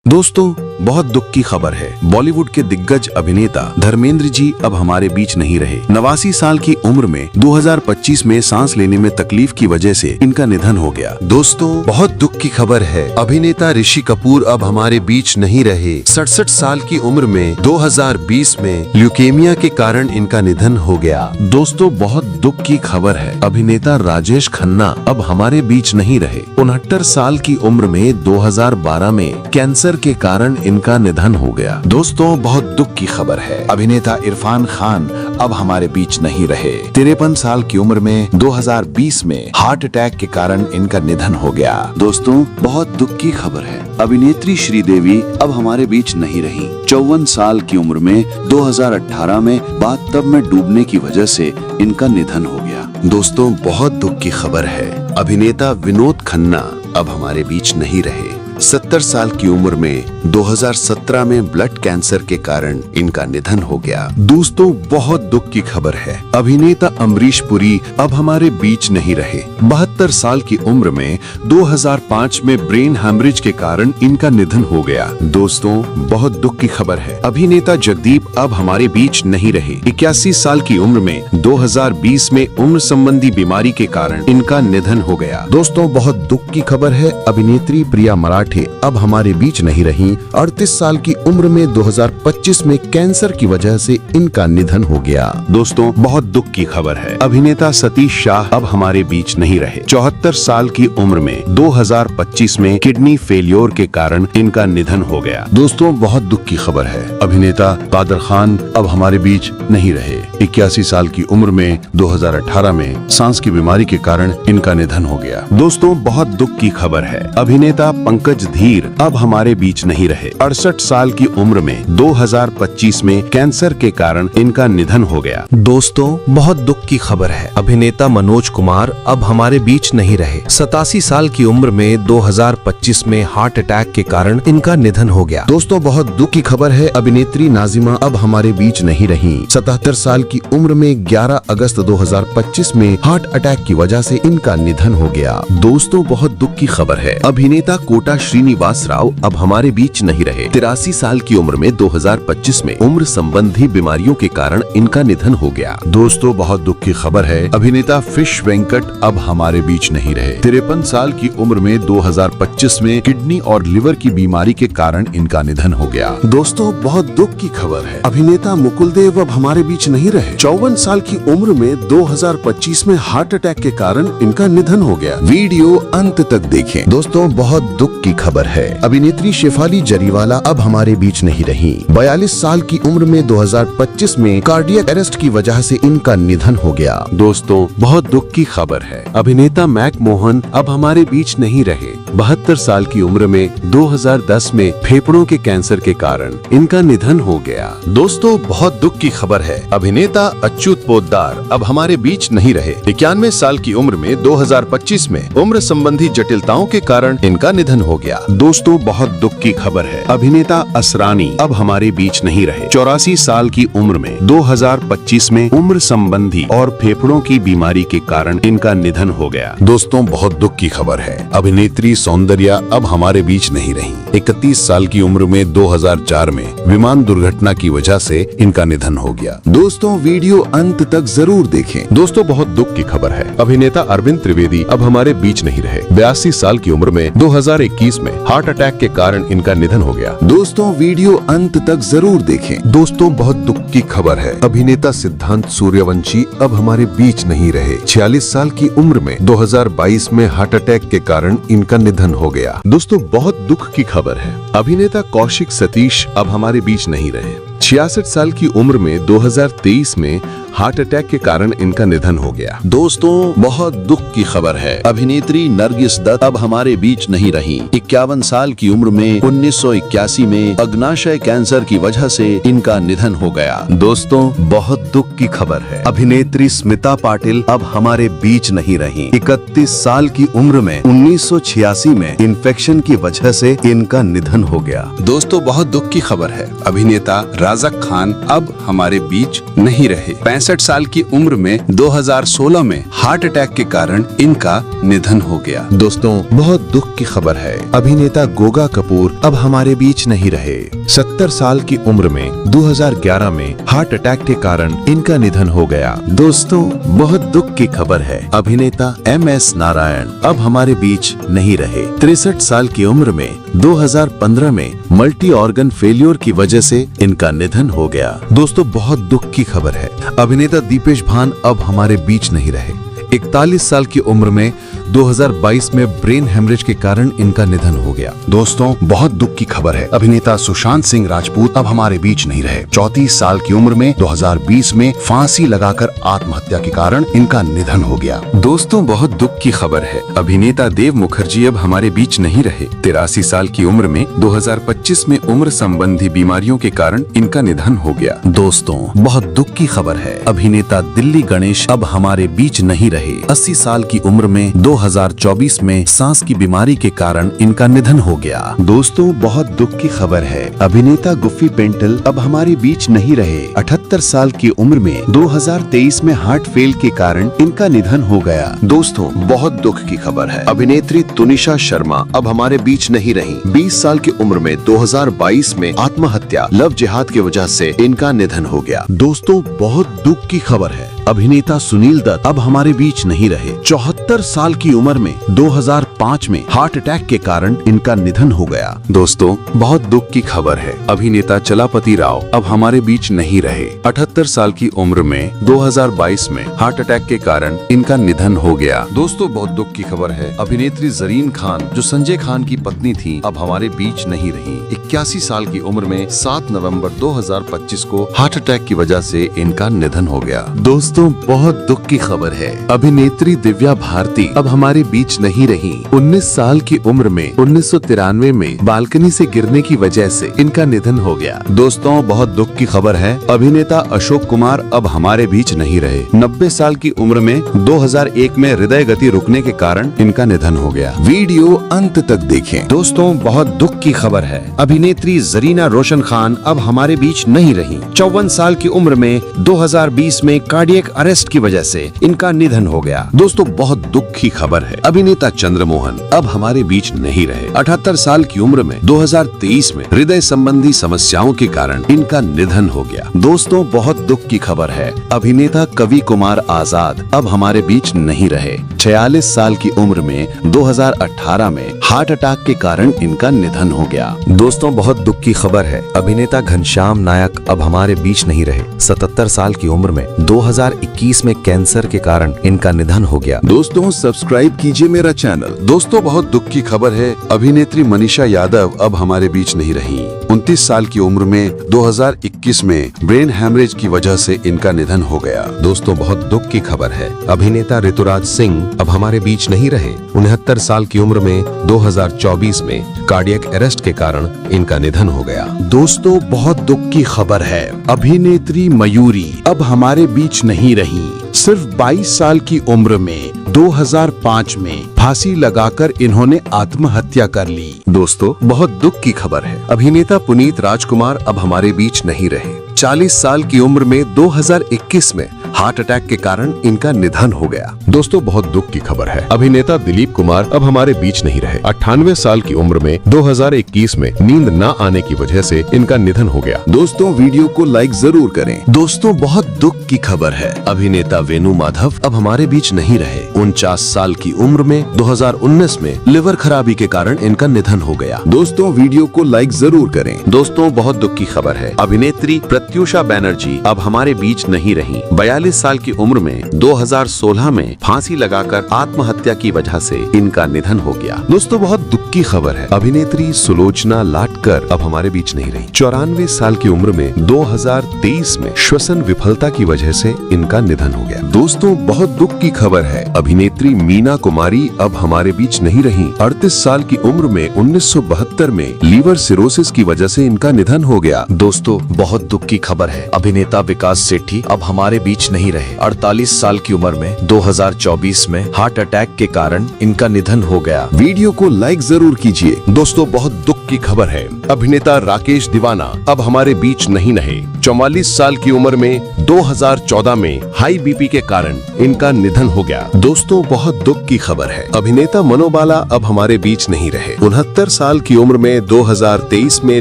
दोस्तों, बहुत दुख की खबर है। बॉलीवुड के दिग्गज अभिनेता धर्मेंद्र जी अब हमारे बीच नहीं रहे। 89 साल की उम्र में 2025 में सांस लेने में तकलीफ की वजह से इनका निधन हो गया। दोस्तों, बहुत दुख की खबर है। अभिनेता ऋषि कपूर अब हमारे बीच नहीं रहे। 67 साल की उम्र में 2020 में ल्यूकेमिया के कारण इनका निधन हो गया। दोस्तों, बहुत दुख की खबर है। अभिनेता राजेश खन्ना अब हमारे बीच नहीं रहे। 69 साल की उम्र में 2012 में कैंसर के कारण इनका निधन हो गया। दोस्तों, बहुत दुख की खबर है। अभिनेता इरफान खान अब हमारे बीच नहीं रहे। 53 साल की उम्र में 2020 में हार्ट अटैक के कारण इनका निधन हो गया। दोस्तों, बहुत दुख की खबर है। अभिनेत्री श्रीदेवी अब हमारे बीच नहीं रही। 54 साल की उम्र में 2018 में बाथटब में डूबने की वजह से इनका निधन हो गया। दोस्तों, बहुत दुख की खबर है। अभिनेता विनोद खन्ना अब हमारे बीच नहीं रहे। 70 साल की उम्र में 2017 में ब्लड कैंसर के कारण इनका निधन हो गया। दोस्तों, बहुत दुख की खबर है। अभिनेता अमरीश पुरी अब हमारे बीच नहीं रहे। 72 साल की उम्र में 2005 में ब्रेन हैमरेज के कारण इनका निधन हो गया। दोस्तों, बहुत दुख की खबर है। अभिनेता जगदीप अब हमारे बीच नहीं रहे। 81 साल की उम्र में 2020 में उम्र संबंधी बीमारी के कारण इनका निधन हो गया। दोस्तों, बहुत दुख की खबर है। अभिनेत्री प्रिया मराठे अब हमारे बीच नहीं रही। 38 साल की उम्र में 2025 में कैंसर की वजह से इनका निधन हो गया। दोस्तों, बहुत दुख की खबर है। अभिनेता सतीश शाह अब हमारे बीच नहीं रहे। 74 साल की उम्र में 2025 में किडनी फेलियर के कारण इनका निधन हो गया। दोस्तों, बहुत दुख की खबर है। अभिनेता कादर खान अब हमारे बीच नहीं रहे। 81 साल की उम्र में 2018 में सांस की बीमारी के कारण इनका निधन हो गया। दोस्तों, बहुत दुख की खबर है। अभिनेता पंकज धीर अब हमारे बीच नहीं रहे। 68 साल की उम्र में 2025 में कैंसर के कारण इनका निधन हो गया। दोस्तों, बहुत दुख की खबर है। अभिनेता मनोज कुमार अब हमारे बीच नहीं रहे। 87 साल की उम्र में 2025 में हार्ट अटैक के कारण इनका निधन हो गया। दोस्तों, बहुत दुख की खबर है। अभिनेत्री नाजिमा अब हमारे बीच नहीं रही। 77 साल की उम्र में 11 अगस्त 2025 में हार्ट अटैक की वजह से इनका निधन हो गया। दोस्तों, बहुत दुख की खबर है। अभिनेता कोटा श्रीनिवास राव अब हमारे बीच नहीं रहे। 83 साल की उम्र में 2025 में उम्र संबंधी बीमारियों के कारण इनका निधन हो गया। दोस्तों, बहुत दुख की खबर है। अभिनेता फिश वेंकट अब हमारे बीच नहीं रहे। 53 साल की उम्र में 2025 में किडनी और लिवर की बीमारी के कारण इनका निधन हो गया। दोस्तों, बहुत दुख की खबर है। अभिनेता मुकुल देव अब हमारे बीच नहीं रहे। 54 साल की उम्र में 2025 में हार्ट अटैक के कारण इनका निधन हो गया। वीडियो अंत तक देखें। दोस्तों, बहुत दुख की खबर है। अभिनेत्री शेफाली जरीवाला अब हमारे बीच नहीं रही। 42 साल की उम्र में 2025 में कार्डियक अरेस्ट की वजह से इनका निधन हो गया। दोस्तों, बहुत दुख की खबर है। अभिनेता मैक मोहन अब हमारे बीच नहीं रहे। 72 साल की उम्र में 2010 में फेफड़ों के कैंसर के कारण इनका निधन हो गया। दोस्तों, बहुत दुख की खबर है। अभिनेता अच्युत पोद्दार अब हमारे बीच नहीं रहे। 91 साल की उम्र में 2025 में उम्र संबंधी जटिलताओं के कारण इनका निधन हो गया। दोस्तों, बहुत दुख की खबर है। अभिनेता असरानी अब हमारे बीच नहीं रहे। 84 साल की उम्र में 2025 में उम्र संबंधी और फेफड़ों की बीमारी के कारण इनका निधन हो गया। दोस्तों, बहुत दुख की खबर है। अभिनेत्री सौंदर्या अब हमारे बीच नहीं रही। 31 साल की उम्र में 2004 में विमान दुर्घटना की वजह से इनका निधन हो गया। दोस्तों, वीडियो अंत तक जरूर देखें। दोस्तों, बहुत दुख की खबर है। अभिनेता अरविंद त्रिवेदी अब हमारे बीच नहीं रहे। 82 साल की उम्र में 2021 में हार्ट अटैक के कारण इनका निधन हो गया। दोस्तों, वीडियो अंत तक जरूर देखें। दोस्तों, बहुत दुख की खबर है। अभिनेता सिद्धांत सूर्यवंशी अब हमारे बीच नहीं रहे। 46 साल की उम्र में 2022 में हार्ट अटैक के कारण इनका निधन हो गया। दोस्तों, बहुत दुख की खबर है। अभिनेता कौशिक सतीश अब हमारे बीच नहीं रहे। 66 साल की उम्र में 2023 में हार्ट अटैक के कारण इनका निधन हो गया। दोस्तों, बहुत दुख की खबर है। अभिनेत्री नरगिस दत्त अब हमारे बीच नहीं रही। 51 साल की उम्र में 1981 में अग्नाशय कैंसर की वजह से इनका निधन हो गया। दोस्तों, बहुत दुख की खबर है। अभिनेत्री स्मिता पाटिल अब हमारे बीच नहीं रही। 31 साल की उम्र में 1986 में इन्फेक्शन की वजह से इनका निधन हो गया। दोस्तों, बहुत दुख की खबर है। अभिनेता राजक खान अब हमारे बीच नहीं रहे। 63 साल की उम्र में 2016 में हार्ट अटैक के कारण इनका निधन हो गया। दोस्तों, बहुत दुख की खबर है। अभिनेता गोगा कपूर अब हमारे बीच नहीं रहे। 70 साल की उम्र में 2011 में हार्ट अटैक के कारण इनका निधन हो गया। दोस्तों, बहुत दुख की खबर है। अभिनेता MS नारायण अब हमारे बीच नहीं रहे। 63 साल की उम्र में 2015 में मल्टी ऑर्गन फेल्योर की वजह से इनका निधन हो गया। दोस्तों, बहुत दुख की खबर है। अभिनेता दीपेश भान अब हमारे बीच नहीं रहे। 41 साल की उम्र में 2022 में ब्रेन हेमरेज के कारण इनका निधन हो गया। दोस्तों, बहुत दुख की खबर है। अभिनेता सुशांत सिंह राजपूत अब हमारे बीच नहीं रहे। 34 साल की उम्र में 2020 में फांसी लगाकर आत्महत्या के कारण इनका निधन हो गया। दोस्तों, बहुत दुख की खबर है। अभिनेता देव मुखर्जी अब हमारे बीच नहीं रहे। 83 साल की उम्र में 2025 में उम्र संबंधी बीमारियों के कारण इनका निधन हो गया। दोस्तों, बहुत दुख की खबर है। अभिनेता दिल्ली गणेश अब हमारे बीच नहीं रहे। 80 साल की उम्र में 2024 में सांस की बीमारी के कारण इनका निधन हो गया। दोस्तों, बहुत दुख की खबर है। अभिनेता गुफ्फी पेंटल अब हमारे बीच नहीं रहे। 78 साल की उम्र में 2023 में हार्ट फेल के कारण इनका निधन हो गया। दोस्तों, बहुत दुख की खबर है। अभिनेत्री तुनिशा शर्मा अब हमारे बीच नहीं रही। 20 साल की उम्र में 2022 में आत्महत्या लव जिहाद की वजह से इनका निधन हो गया। दोस्तों, बहुत दुख की खबर है। अभिनेता सुनील दत्त अब हमारे बीच नहीं रहे। 74 साल की उम्र में 2005 में हार्ट अटैक के कारण इनका निधन हो गया। दोस्तों, बहुत दुख की खबर है। अभिनेता चलापति राव अब हमारे बीच नहीं रहे। 78 साल की उम्र में 2022 में हार्ट अटैक के कारण इनका निधन हो गया। दोस्तों, बहुत दुख की खबर है। अभिनेत्री जरीन खान जो संजय खान की पत्नी थी अब हमारे बीच नहीं रही। 81 साल की उम्र में 7 नवंबर 2025 को हार्ट अटैक की वजह से इनका निधन हो गया। दोस्तों, बहुत दुख की खबर है। अभिनेत्री दिव्या भारती अब हमारे बीच नहीं रही। 19 साल की उम्र में 1993 में बालकनी से गिरने की वजह से इनका निधन हो गया। दोस्तों, बहुत दुख की खबर है। अभिनेता अशोक कुमार अब हमारे बीच नहीं रहे। 90 साल की उम्र में 2001 में हृदय गति रुकने के कारण इनका निधन हो गया। वीडियो अंत तक देखें। दोस्तों, बहुत दुख की खबर है। अभिनेत्री जरीना रोशन खान अब हमारे बीच नहीं रही। 54 साल की उम्र में 2020 में कार्डियक अरेस्ट की वजह से इनका निधन हो गया। दोस्तों, बहुत दुख की खबर है। अभिनेता चंद्रमोहन अब हमारे बीच नहीं रहे। 78 साल की उम्र में 2023 में हृदय संबंधी समस्याओं के कारण इनका निधन हो गया। दोस्तों, बहुत दुख की खबर है। अभिनेता कवि कुमार आजाद अब हमारे बीच नहीं रहे। 46 साल की उम्र में 2018 में हार्ट अटैक के कारण इनका निधन हो गया। दोस्तों, बहुत दुख की खबर है। अभिनेता घनश्याम नायक अब हमारे बीच नहीं रहे। 77 साल की उम्र में 2021 में कैंसर के कारण इनका निधन हो गया। दोस्तों, सब्सक्राइब कीजिए मेरा चैनल। दोस्तों, बहुत दुख की खबर है। अभिनेत्री मनीषा यादव अब हमारे बीच नहीं रही। 29 साल की उम्र में 2021 में ब्रेन हैमरेज की वजह से इनका निधन हो गया। दोस्तों, बहुत दुख की खबर है। अभिनेता ऋतुराज सिंह अब हमारे बीच नहीं रहे। 69 साल की उम्र में 2024 में कार्डियक अरेस्ट के कारण इनका निधन हो गया। दोस्तों, बहुत दुख की खबर है। अभिनेत्री मयूरी अब हमारे बीच नहीं रही। सिर्फ 22 साल की उम्र में 2005 में फांसी लगाकर इन्होंने आत्महत्या कर ली। दोस्तों, बहुत दुख की खबर है। अभिनेता पुनीत राजकुमार अब हमारे बीच नहीं रहे। 40 साल की उम्र में 2021 में हार्ट अटैक के कारण इनका निधन हो गया। दोस्तों, बहुत दुख की खबर है। अभिनेता दिलीप कुमार अब हमारे बीच नहीं रहे। 98 साल की उम्र में 2021 में नींद न आने की वजह से इनका निधन हो गया। दोस्तों, वीडियो को लाइक जरूर करें। दोस्तों, बहुत दुख की खबर है। अभिनेता वेणु माधव अब हमारे बीच नहीं रहे। 49 साल की उम्र में 2019 में लिवर खराबी के कारण इनका निधन हो गया। दोस्तों, वीडियो को लाइक जरूर करें। दोस्तों, बहुत दुख की खबर है। अभिनेत्री प्रत्युषा बैनर्जी अब हमारे बीच नहीं रही। 42 साल की उम्र में 2016 में फांसी लगाकर आत्महत्या की वजह से इनका निधन हो गया। दोस्तों, बहुत दुख की खबर है। अभिनेत्री सुलोचना लाटकर अब हमारे बीच नहीं रही। 94 साल की उम्र में 2023 में श्वसन विफलता की वजह से इनका निधन हो गया। दोस्तों, बहुत दुख की खबर है। अभिनेत्री मीना कुमारी अब हमारे बीच नहीं रही। 38 साल की उम्र में 1972 में लीवर सिरोसिस की वजह से इनका निधन हो गया। दोस्तों, बहुत दुख की की खबर है। अभिनेता विकास सेठी अब हमारे बीच नहीं रहे। 48 साल की उम्र में 2024 में हार्ट अटैक के कारण इनका निधन हो गया। वीडियो को लाइक जरूर कीजिए। दोस्तों, बहुत दुख की खबर है। अभिनेता राकेश दीवाना अब हमारे बीच नहीं रहे। 44 साल की उम्र में 2014 में हाई बीपी के कारण इनका निधन हो गया। दोस्तों, बहुत दुख की खबर है। अभिनेता मनोबाला अब हमारे बीच नहीं रहे। 69 साल की उम्र में 2023 में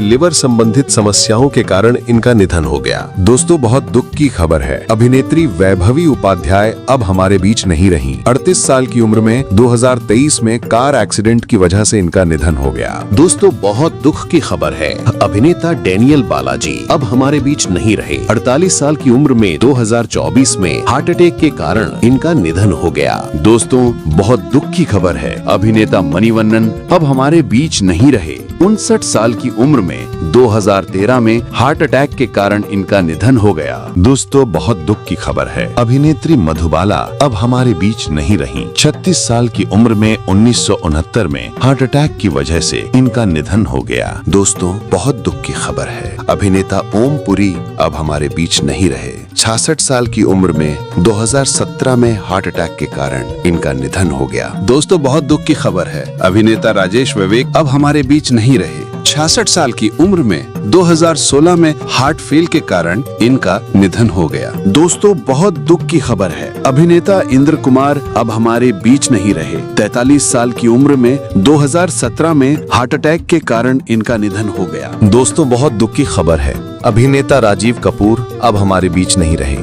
लिवर संबंधित समस्याओं के कारण इनका निधन हो गया। दोस्तों, बहुत दुख की खबर है। अभिनेत्री वैभवी उपाध्याय अब हमारे बीच नहीं रही। 38 साल की उम्र में 2023 में कार एक्सीडेंट की वजह से इनका निधन हो गया। दोस्तों, बहुत दुख की खबर है। अभिनेता डैनियल बालाजी अब हमारे बीच नहीं रहे। 48 साल की उम्र में 2024 में हार्ट अटैक के कारण इनका निधन हो गया। दोस्तों, बहुत दुख की खबर है। अभिनेता मणिवन्नन अब हमारे बीच नहीं रहे। 59 साल की उम्र में 2013 में हार्ट अटैक के कारण इनका निधन हो गया। दोस्तों, बहुत दुख की खबर है। अभिनेत्री मधुबाला अब हमारे बीच नहीं रही। 36 साल की उम्र में 1969 में हार्ट अटैक की वजह से इनका निधन हो गया। दोस्तों, बहुत दुख की खबर है। अभिनेता ओम पुरी अब हमारे बीच नहीं रहे। 66 साल की उम्र में 2017 में हार्ट अटैक के कारण इनका निधन हो गया। दोस्तों, बहुत दुख की खबर है। अभिनेता राजेश विवेक अब हमारे बीच नहीं रहे। 66 साल की उम्र में 2016 में हार्ट फेल के कारण इनका निधन हो गया। दोस्तों, बहुत दुख की खबर है। अभिनेता इंद्र कुमार अब हमारे बीच नहीं रहे। 43 साल की उम्र में 2017 में हार्ट अटैक के कारण इनका निधन हो गया। दोस्तों, बहुत दुख की खबर है। अभिनेता राजीव कपूर अब हमारे बीच नहीं रहे।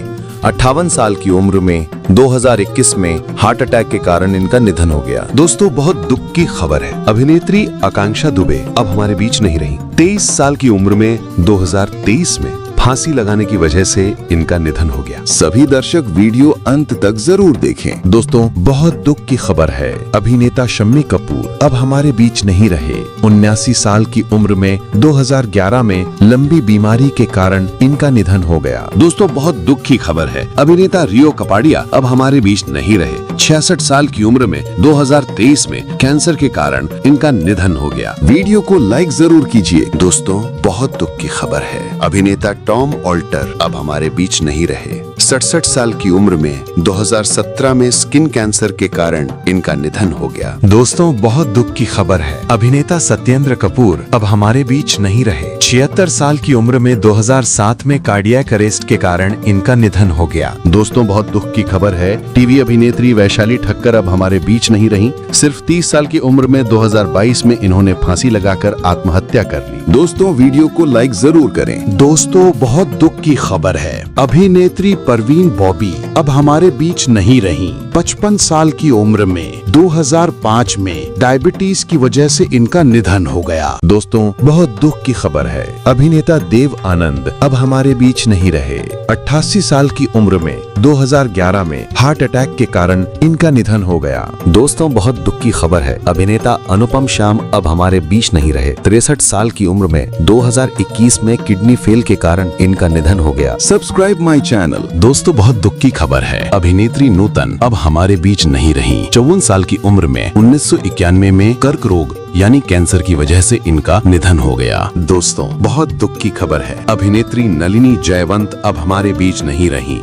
58 साल की उम्र में 2021 में हार्ट अटैक के कारण इनका निधन हो गया। दोस्तों, बहुत दुख की खबर है। अभिनेत्री आकांक्षा दुबे अब हमारे बीच नहीं रही। 23 साल की उम्र में 2023 में फांसी लगाने की वजह से इनका निधन हो गया। सभी दर्शक वीडियो अंत तक जरूर देखें। दोस्तों, बहुत दुख की खबर है। अभिनेता शम्मी कपूर अब हमारे बीच नहीं रहे। 79 साल की उम्र में 2011 में लंबी बीमारी के कारण इनका निधन हो गया। दोस्तों, बहुत दुख की खबर है। अभिनेता रियो कपाडिया अब हमारे बीच नहीं रहे। 66 साल की उम्र में 2023 में कैंसर के कारण इनका निधन हो गया। वीडियो को लाइक जरूर कीजिए। दोस्तों, बहुत दुख की खबर है। अभिनेता टॉम ऑल्टर अब हमारे बीच नहीं रहे। 67 साल की उम्र में 2017 में स्किन कैंसर के कारण इनका निधन हो गया। दोस्तों, बहुत दुख की खबर है। अभिनेता सत्येंद्र कपूर अब हमारे बीच नहीं रहे। 76 साल की उम्र में 2007 में कार्डियक अरेस्ट के कारण इनका निधन हो गया। दोस्तों, बहुत दुख की खबर है। टीवी अभिनेत्री वैशाली ठक्कर अब हमारे बीच नहीं रही। सिर्फ 30 साल की उम्र में 2022 में इन्होंने फांसी लगाकर आत्महत्या कर ली। दोस्तों, वीडियो को लाइक जरूर करें। दोस्तों, बहुत दुख की खबर है। अभिनेत्री परवीन बॉबी अब हमारे बीच नहीं रही। 55 साल की उम्र में 2005 में डायबिटीज की वजह से इनका निधन हो गया। दोस्तों, बहुत दुख की खबर है। अभिनेता देव आनंद अब हमारे बीच नहीं रहे। 88 साल की उम्र में 2011 में हार्ट अटैक के कारण इनका निधन हो गया। दोस्तों, बहुत दुख की खबर है। अभिनेता अनुपम श्याम अब हमारे बीच नहीं रहे। 63 साल की उम्र में 2021 में किडनी फेल के कारण इनका निधन हो गया। Subscribe my channel. दोस्तों, बहुत दुख की खबर है। अभिनेत्री नूतन अब हमारे बीच नहीं रही। 54 साल की उम्र में 1991 में कर्क रोग यानी कैंसर की वजह से इनका निधन हो गया। दोस्तों, बहुत दुख की खबर है। अभिनेत्री नलिनी जयवंत अब हमारे बीच नहीं रही।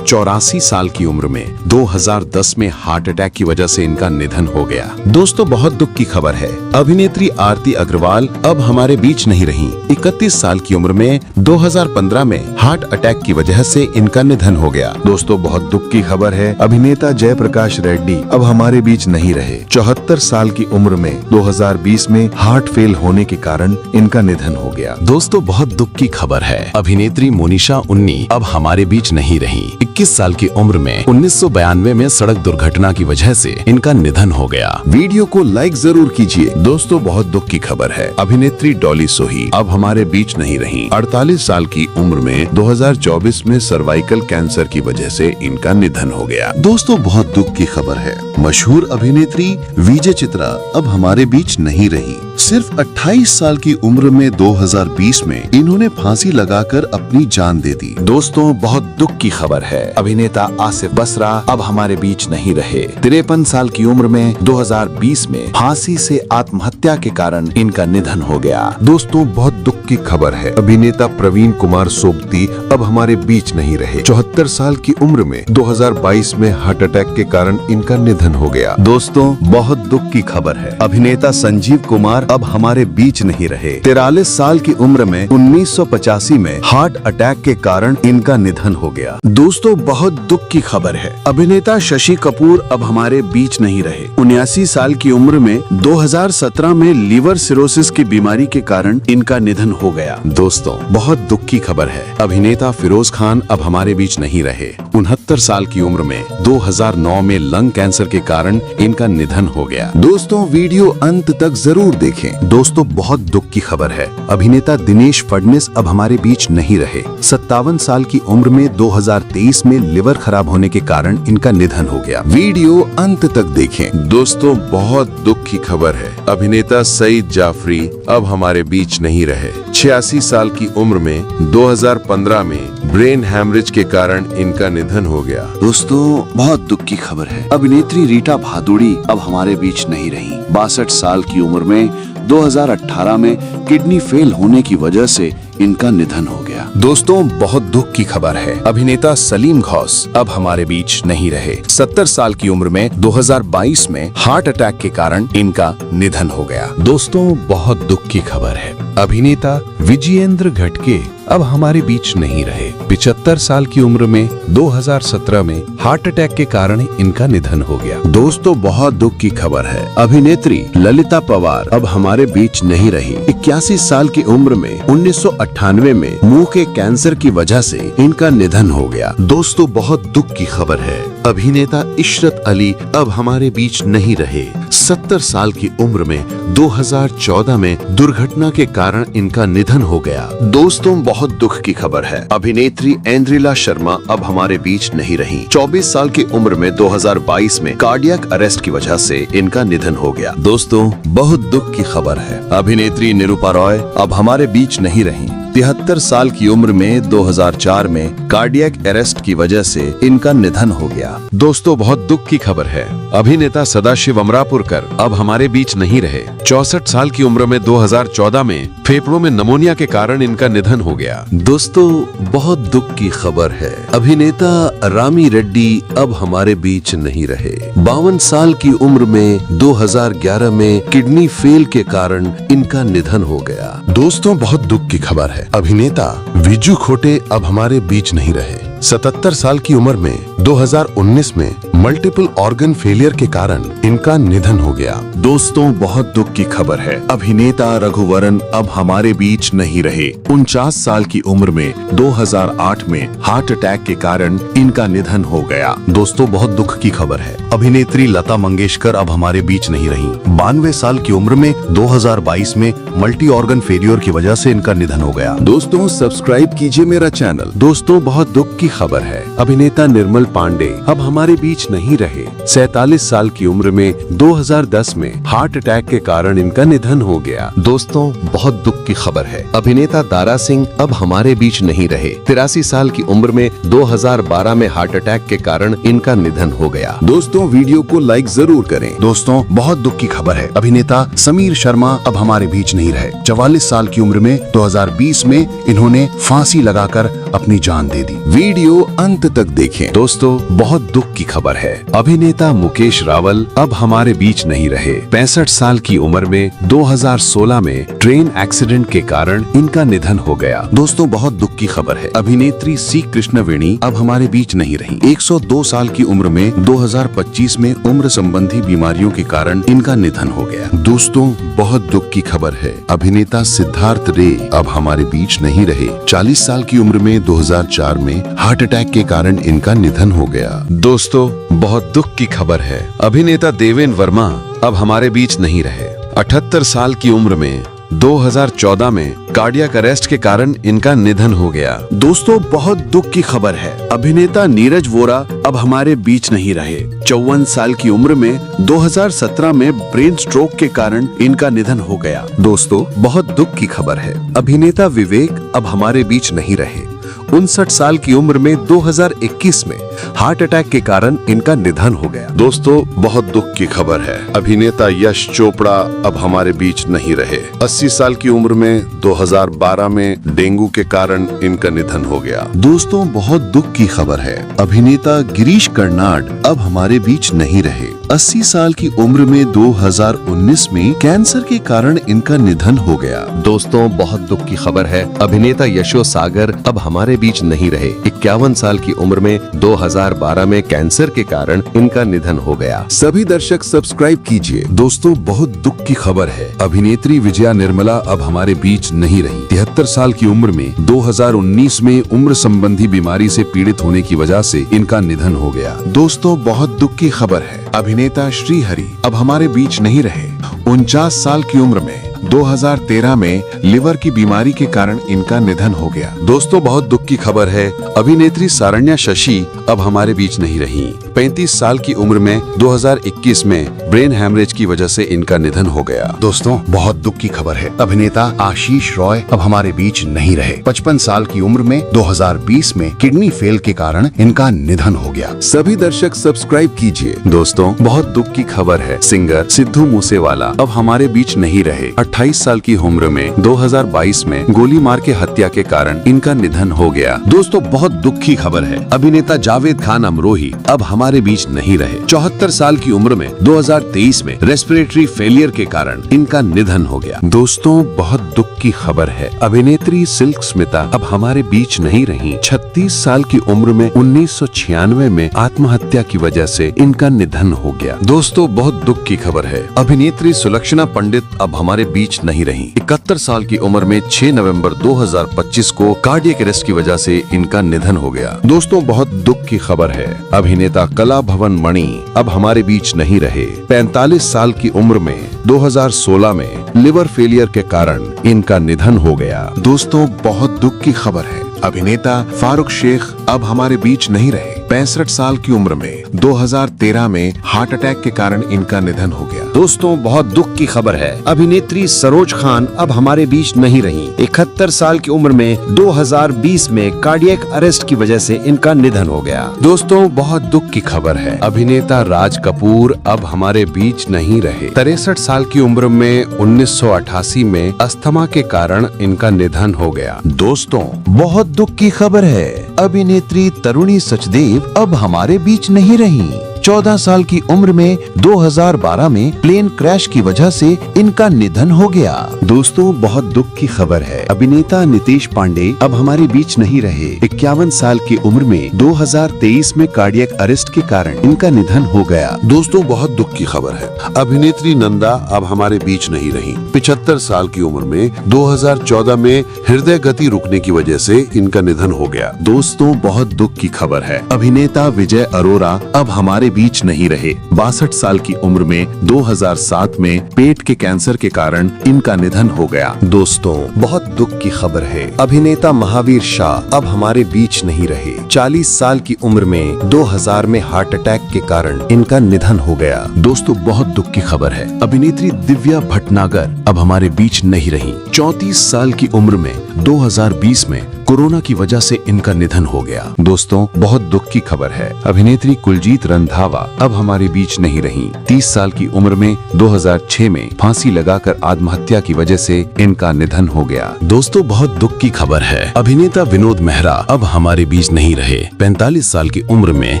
84 साल की उम्र में 2010 में हार्ट अटैक की वजह से इनका निधन हो गया। दोस्तों, बहुत दुख की खबर है। अभिनेत्री आरती अग्रवाल अब हमारे बीच नहीं रही। 31 साल की उम्र में 2015 में हार्ट अटैक की वजह से इनका निधन हो गया। दोस्तों, बहुत दुख की खबर है। अभिनेता जयप्रकाश रेड्डी अब हमारे बीच नहीं रहे। 74 साल की उम्र में 2020 में हार्ट फेल होने के कारण इनका निधन हो गया। दोस्तों, बहुत दुख की खबर है। अभिनेत्री मोनिशा उन्नी अब हमारे बीच नहीं रही। 21 साल की उम्र में 1992 में सड़क दुर्घटना की वजह से इनका निधन हो गया। वीडियो को लाइक जरूर कीजिए। दोस्तों, बहुत दुख की खबर है। अभिनेत्री डॉली सोही अब हमारे बीच नहीं रही। 48 साल की उम्र में 2024 में सर्वाइकल कैंसर की वजह से इनका निधन हो गया। दोस्तों, बहुत दुख की खबर है। मशहूर अभिनेत्री विजय चित्रा अब हमारे बीच नहीं रही। सिर्फ 28 साल की उम्र में 2020 में इन्होंने फांसी लगाकर अपनी जान दे दी। दोस्तों बहुत दुख की खबर है, अभिनेता आसिफ बसरा अब हमारे बीच नहीं रहे। 53 साल की उम्र में 2020 में फांसी से आत्महत्या के कारण इनका निधन हो गया। दोस्तों बहुत दुख की खबर है, अभिनेता प्रवीण कुमार सोबती अब हमारे बीच नहीं रहे। 74 साल की उम्र में 2022 में हार्ट अटैक के कारण इनका निधन हो गया। दोस्तों बहुत दुख की खबर है, अभिनेता संजीव कुमार अब हमारे बीच नहीं रहे। 43 साल की उम्र में 1985 में हार्ट अटैक के कारण इनका निधन हो गया। दोस्तों बहुत दुख की खबर है, अभिनेता शशि कपूर अब हमारे बीच नहीं रहे। 79 साल की उम्र में 2017 में लीवर सिरोसिस की बीमारी के कारण इनका निधन हो गया। दोस्तों बहुत दुख की खबर है, अभिनेता फिरोज खान अब हमारे बीच नहीं रहे। 69 साल की उम्र में 2009 में लंग कैंसर के कारण इनका निधन हो गया। दोस्तों वीडियो अंत तक जरूर देखें। दोस्तों बहुत दुख की खबर है, अभिनेता दिनेश फडणवीस अब हमारे बीच नहीं रहे। 57 साल की उम्र में 2023 में लिवर खराब होने के कारण इनका निधन हो गया। वीडियो अंत तक देखें। दोस्तों बहुत दुख की खबर है, अभिनेता सईद जाफरी अब हमारे बीच नहीं रहे। 86 साल की उम्र में 2015 में ब्रेन हैमरेज के कारण इनका निधन हो गया। दोस्तों बहुत दुख की खबर है, अभिनेत्री रीटा भादुड़ी अब हमारे बीच नहीं रही। 62 साल की उम्र में 2018 में किडनी फेल होने की वजह से इनका निधन हो गया। दोस्तों बहुत दुख की खबर है, अभिनेता सलीम गौस अब हमारे बीच नहीं रहे। 70 साल की उम्र में 2022 में हार्ट अटैक के कारण इनका निधन हो गया। दोस्तों बहुत दुख की खबर है, अभिनेता विजयेंद्र घटके अब हमारे बीच नहीं रहे। 75 साल की उम्र में 2017 में हार्ट अटैक के कारण इनका निधन हो गया। दोस्तों बहुत दुख की खबर है, अभिनेत्री ललिता पवार अब हमारे बीच नहीं रही। 81 साल की उम्र में 1998 में मुंह के कैंसर की वजह से इनका निधन हो गया। दोस्तों बहुत दुख की खबर है, अभिनेता इशरत अली अब हमारे बीच नहीं रहे। 70 साल की उम्र में 2014 में दुर्घटना के कारण इनका निधन हो गया। दोस्तों बहुत दुख की खबर है, अभिनेत्री एंड्रिला शर्मा अब हमारे बीच नहीं रही। 24 साल की उम्र में 2022 में कार्डियक अरेस्ट की वजह से इनका निधन हो गया। दोस्तों बहुत दुख की खबर है, अभिनेत्री निरूपा रॉय अब हमारे बीच नहीं रही। 73 साल की उम्र में 2004 में कार्डियक अरेस्ट की वजह से इनका निधन हो गया। दोस्तों बहुत दुख की खबर है, अभिनेता सदाशिव अमरापुरकर अब हमारे बीच नहीं रहे। 64 साल की उम्र में 2014 में फेफड़ों में नमोनिया के कारण इनका निधन हो गया। दोस्तों बहुत दुख की खबर है, अभिनेता रामी रेड्डी अब हमारे बीच नहीं रहे। 52 साल की उम्र में 2011 में किडनी फेल के कारण इनका निधन हो गया। दोस्तों बहुत दुख की खबर है, अभिनेता विजू खोटे अब हमारे बीच नहीं रहे। 77 साल की उम्र में 2019 में मल्टीपल ऑर्गन फेलियर के कारण इनका निधन हो गया। दोस्तों बहुत दुख की खबर है, अभिनेता रघुवरन अब हमारे बीच नहीं रहे। 49 साल की उम्र में 2008 में हार्ट अटैक के कारण इनका निधन हो गया। दोस्तों बहुत दुख की खबर है, अभिनेत्री लता मंगेशकर अब हमारे बीच नहीं रही। 92 साल की उम्र में 2022 में मल्टी ऑर्गन फेलियर की वजह से इनका निधन हो गया। दोस्तों सब्सक्राइब कीजिए मेरा चैनल। दोस्तों बहुत दुख की खबर है, अभिनेता निर्मल पांडे अब हमारे बीच नहीं रहे। 47 साल की उम्र में 2010 में हार्ट अटैक के कारण इनका निधन हो गया। दोस्तों बहुत दुख की खबर है, अभिनेता दारा सिंह अब हमारे बीच नहीं रहे। 83 साल की उम्र में 2012 में हार्ट अटैक के कारण इनका निधन हो गया। दोस्तों वीडियो को लाइक जरूर करें। दोस्तों बहुत दुख की खबर है, अभिनेता समीर शर्मा अब हमारे बीच नहीं रहे। 44 साल की उम्र में 2020 में इन्होंने फांसी लगाकर अपनी जान दे दी। वीडियो अंत तक देखें। दोस्तों बहुत दुख की खबर है, अभिनेता मुकेश रावल अब हमारे बीच नहीं रहे। 65 साल की उम्र में 2016 में ट्रेन एक्सीडेंट के कारण इनका निधन हो गया। दोस्तों बहुत दुख की खबर है, अभिनेत्री सी कृष्णवेणी अब हमारे बीच नहीं रही। 102 साल की उम्र में 2025 में उम्र संबंधी बीमारियों के कारण इनका निधन हो गया। दोस्तों बहुत दुख की खबर है, अभिनेता सिद्धार्थ रे अब हमारे बीच नहीं रहे। 40 साल की उम्र में 2004 में हार्ट अटैक के कारण इनका निधन हो गया। दोस्तों बहुत दुख की खबर है, अभिनेता देवेन वर्मा अब हमारे बीच नहीं रहे। 78 साल की उम्र में 2014 में कार्डियक अरेस्ट के कारण इनका निधन हो गया। दोस्तों बहुत दुख की खबर है, अभिनेता नीरज वोरा अब हमारे बीच नहीं रहे। 54 साल की उम्र में 2017 में ब्रेन स्ट्रोक के कारण इनका निधन हो गया। दोस्तों बहुत दुख की खबर है, अभिनेता विवेक अब हमारे बीच नहीं रहे। 59 साल की उम्र में 2021 में हार्ट अटैक के कारण इनका निधन हो गया। दोस्तों बहुत दुख की खबर है, अभिनेता यश चोपड़ा अब हमारे बीच नहीं रहे। 80 साल की उम्र में 2012 में डेंगू के कारण इनका निधन हो गया। दोस्तों बहुत दुख की खबर है, अभिनेता गिरीश कर्नाड अब हमारे बीच नहीं रहे। 80 साल की उम्र में 2019 में कैंसर के कारण इनका निधन हो गया। दोस्तों बहुत दुख की खबर है, अभिनेता यशो सागर अब हमारे बीच नहीं रहे। 51 साल की उम्र में 2012 में कैंसर के कारण इनका निधन हो गया। सभी दर्शक सब्सक्राइब कीजिए। दोस्तों बहुत दुख की खबर है, अभिनेत्री विजया निर्मला अब हमारे बीच नहीं रही। 73 साल की उम्र में 2019 में उम्र संबंधी बीमारी से पीड़ित होने की वजह से इनका निधन हो गया। दोस्तों बहुत दुख की खबर है, अभिनेता श्रीहरि अब हमारे बीच नहीं रहे। 49 साल की उम्र में 2013 में लिवर की बीमारी के कारण इनका निधन हो गया। दोस्तों बहुत दुख की खबर है, अभिनेत्री सारण्या शशि अब हमारे बीच नहीं रही। 35 साल की उम्र में 2021 में ब्रेन हैमरेज की वजह से इनका निधन हो गया। दोस्तों बहुत दुख की खबर है, अभिनेता आशीष रॉय अब हमारे बीच नहीं रहे। 55 साल की उम्र में 2020 में किडनी फेल के कारण इनका निधन हो गया। सभी दर्शक सब्सक्राइब कीजिए। दोस्तों बहुत दुख की खबर है, सिंगर सिद्धू मूसेवाला अब हमारे बीच नहीं रहे। 28 साल की उम्र में 2022 में गोली मार के हत्या के कारण इनका निधन हो गया। दोस्तों बहुत दुख की खबर है, अभिनेता जावेद खान अमरोही अब हमारे बीच नहीं रहे। 74 साल की उम्र में 2023 में रेस्पिरेटरी फेलियर के कारण इनका निधन हो गया। दोस्तों बहुत दुख की खबर है, अभिनेत्री सिल्क स्मिता अब हमारे बीच नहीं रही। 36 साल की उम्र में 1996 में आत्महत्या की वजह से इनका निधन हो गया। दोस्तों बहुत दुख की खबर है, अभिनेत्री सुलक्षणा पंडित अब हमारे बीच नहीं रही। 71 साल की उम्र में 6 नवंबर 2025 को कार्डियक अरेस्ट की वजह से इनका निधन हो गया। दोस्तों बहुत दुख की खबर है, अभिनेता कला भवन मणि अब हमारे बीच नहीं रहे। 45 साल की उम्र में 2016 में लिवर फेलियर के कारण इनका निधन हो गया। दोस्तों बहुत दुख की खबर है, अभिनेता फारूक शेख अब हमारे बीच नहीं रहे। 65 साल की उम्र में 2013 में हार्ट अटैक के कारण इनका निधन हो गया। दोस्तों बहुत दुख की खबर है, अभिनेत्री सरोज खान अब हमारे बीच नहीं रही। 71 साल की उम्र में 2020 में कार्डियक अरेस्ट की वजह से इनका निधन हो गया। दोस्तों बहुत दुख की खबर है, अभिनेता राज कपूर अब हमारे बीच नहीं रहे। 63 साल की उम्र में 1988 में अस्थमा के कारण इनका निधन हो गया। दोस्तों बहुत दुख की खबर है, अभिनेत्री तरुणी सचदेव अब हमारे बीच नहीं रही। 14 साल की उम्र में 2012 में प्लेन क्रैश की वजह से इनका निधन हो गया। दोस्तों बहुत दुख की खबर है, अभिनेता नितेश पांडे अब हमारे बीच नहीं रहे। 51 साल की उम्र में 2023 में कार्डियक अरेस्ट के कारण इनका निधन हो गया। दोस्तों बहुत दुख की खबर है, अभिनेत्री नंदा अब हमारे बीच नहीं रही। 75 साल की उम्र में 2014 में हृदय गति रुकने की वजह से इनका निधन हो गया। दोस्तों बहुत दुख की खबर है, अभिनेता विजय अरोरा अब हमारे बीच नहीं रहे। 62 साल की उम्र में 2007 में पेट के कैंसर के कारण इनका निधन हो गया। दोस्तों बहुत दुख की खबर है, अभिनेता महावीर शाह अब हमारे बीच नहीं रहे। 40 साल की उम्र में 2000 में हार्ट अटैक के कारण इनका निधन हो गया। दोस्तों बहुत दुख की खबर है, अभिनेत्री दिव्या भटनागर अब हमारे बीच नहीं रही। 34 साल की उम्र में 2020 में कोरोना की वजह से इनका निधन हो गया। दोस्तों बहुत दुख की खबर है, अभिनेत्री कुलजीत रंधावा अब हमारे बीच नहीं रही। 30 साल की उम्र में 2006 में फांसी लगाकर आत्महत्या की वजह से इनका निधन हो गया। दोस्तों बहुत दुख की खबर है, अभिनेता विनोद मेहरा अब हमारे बीच नहीं रहे। 45 साल की उम्र में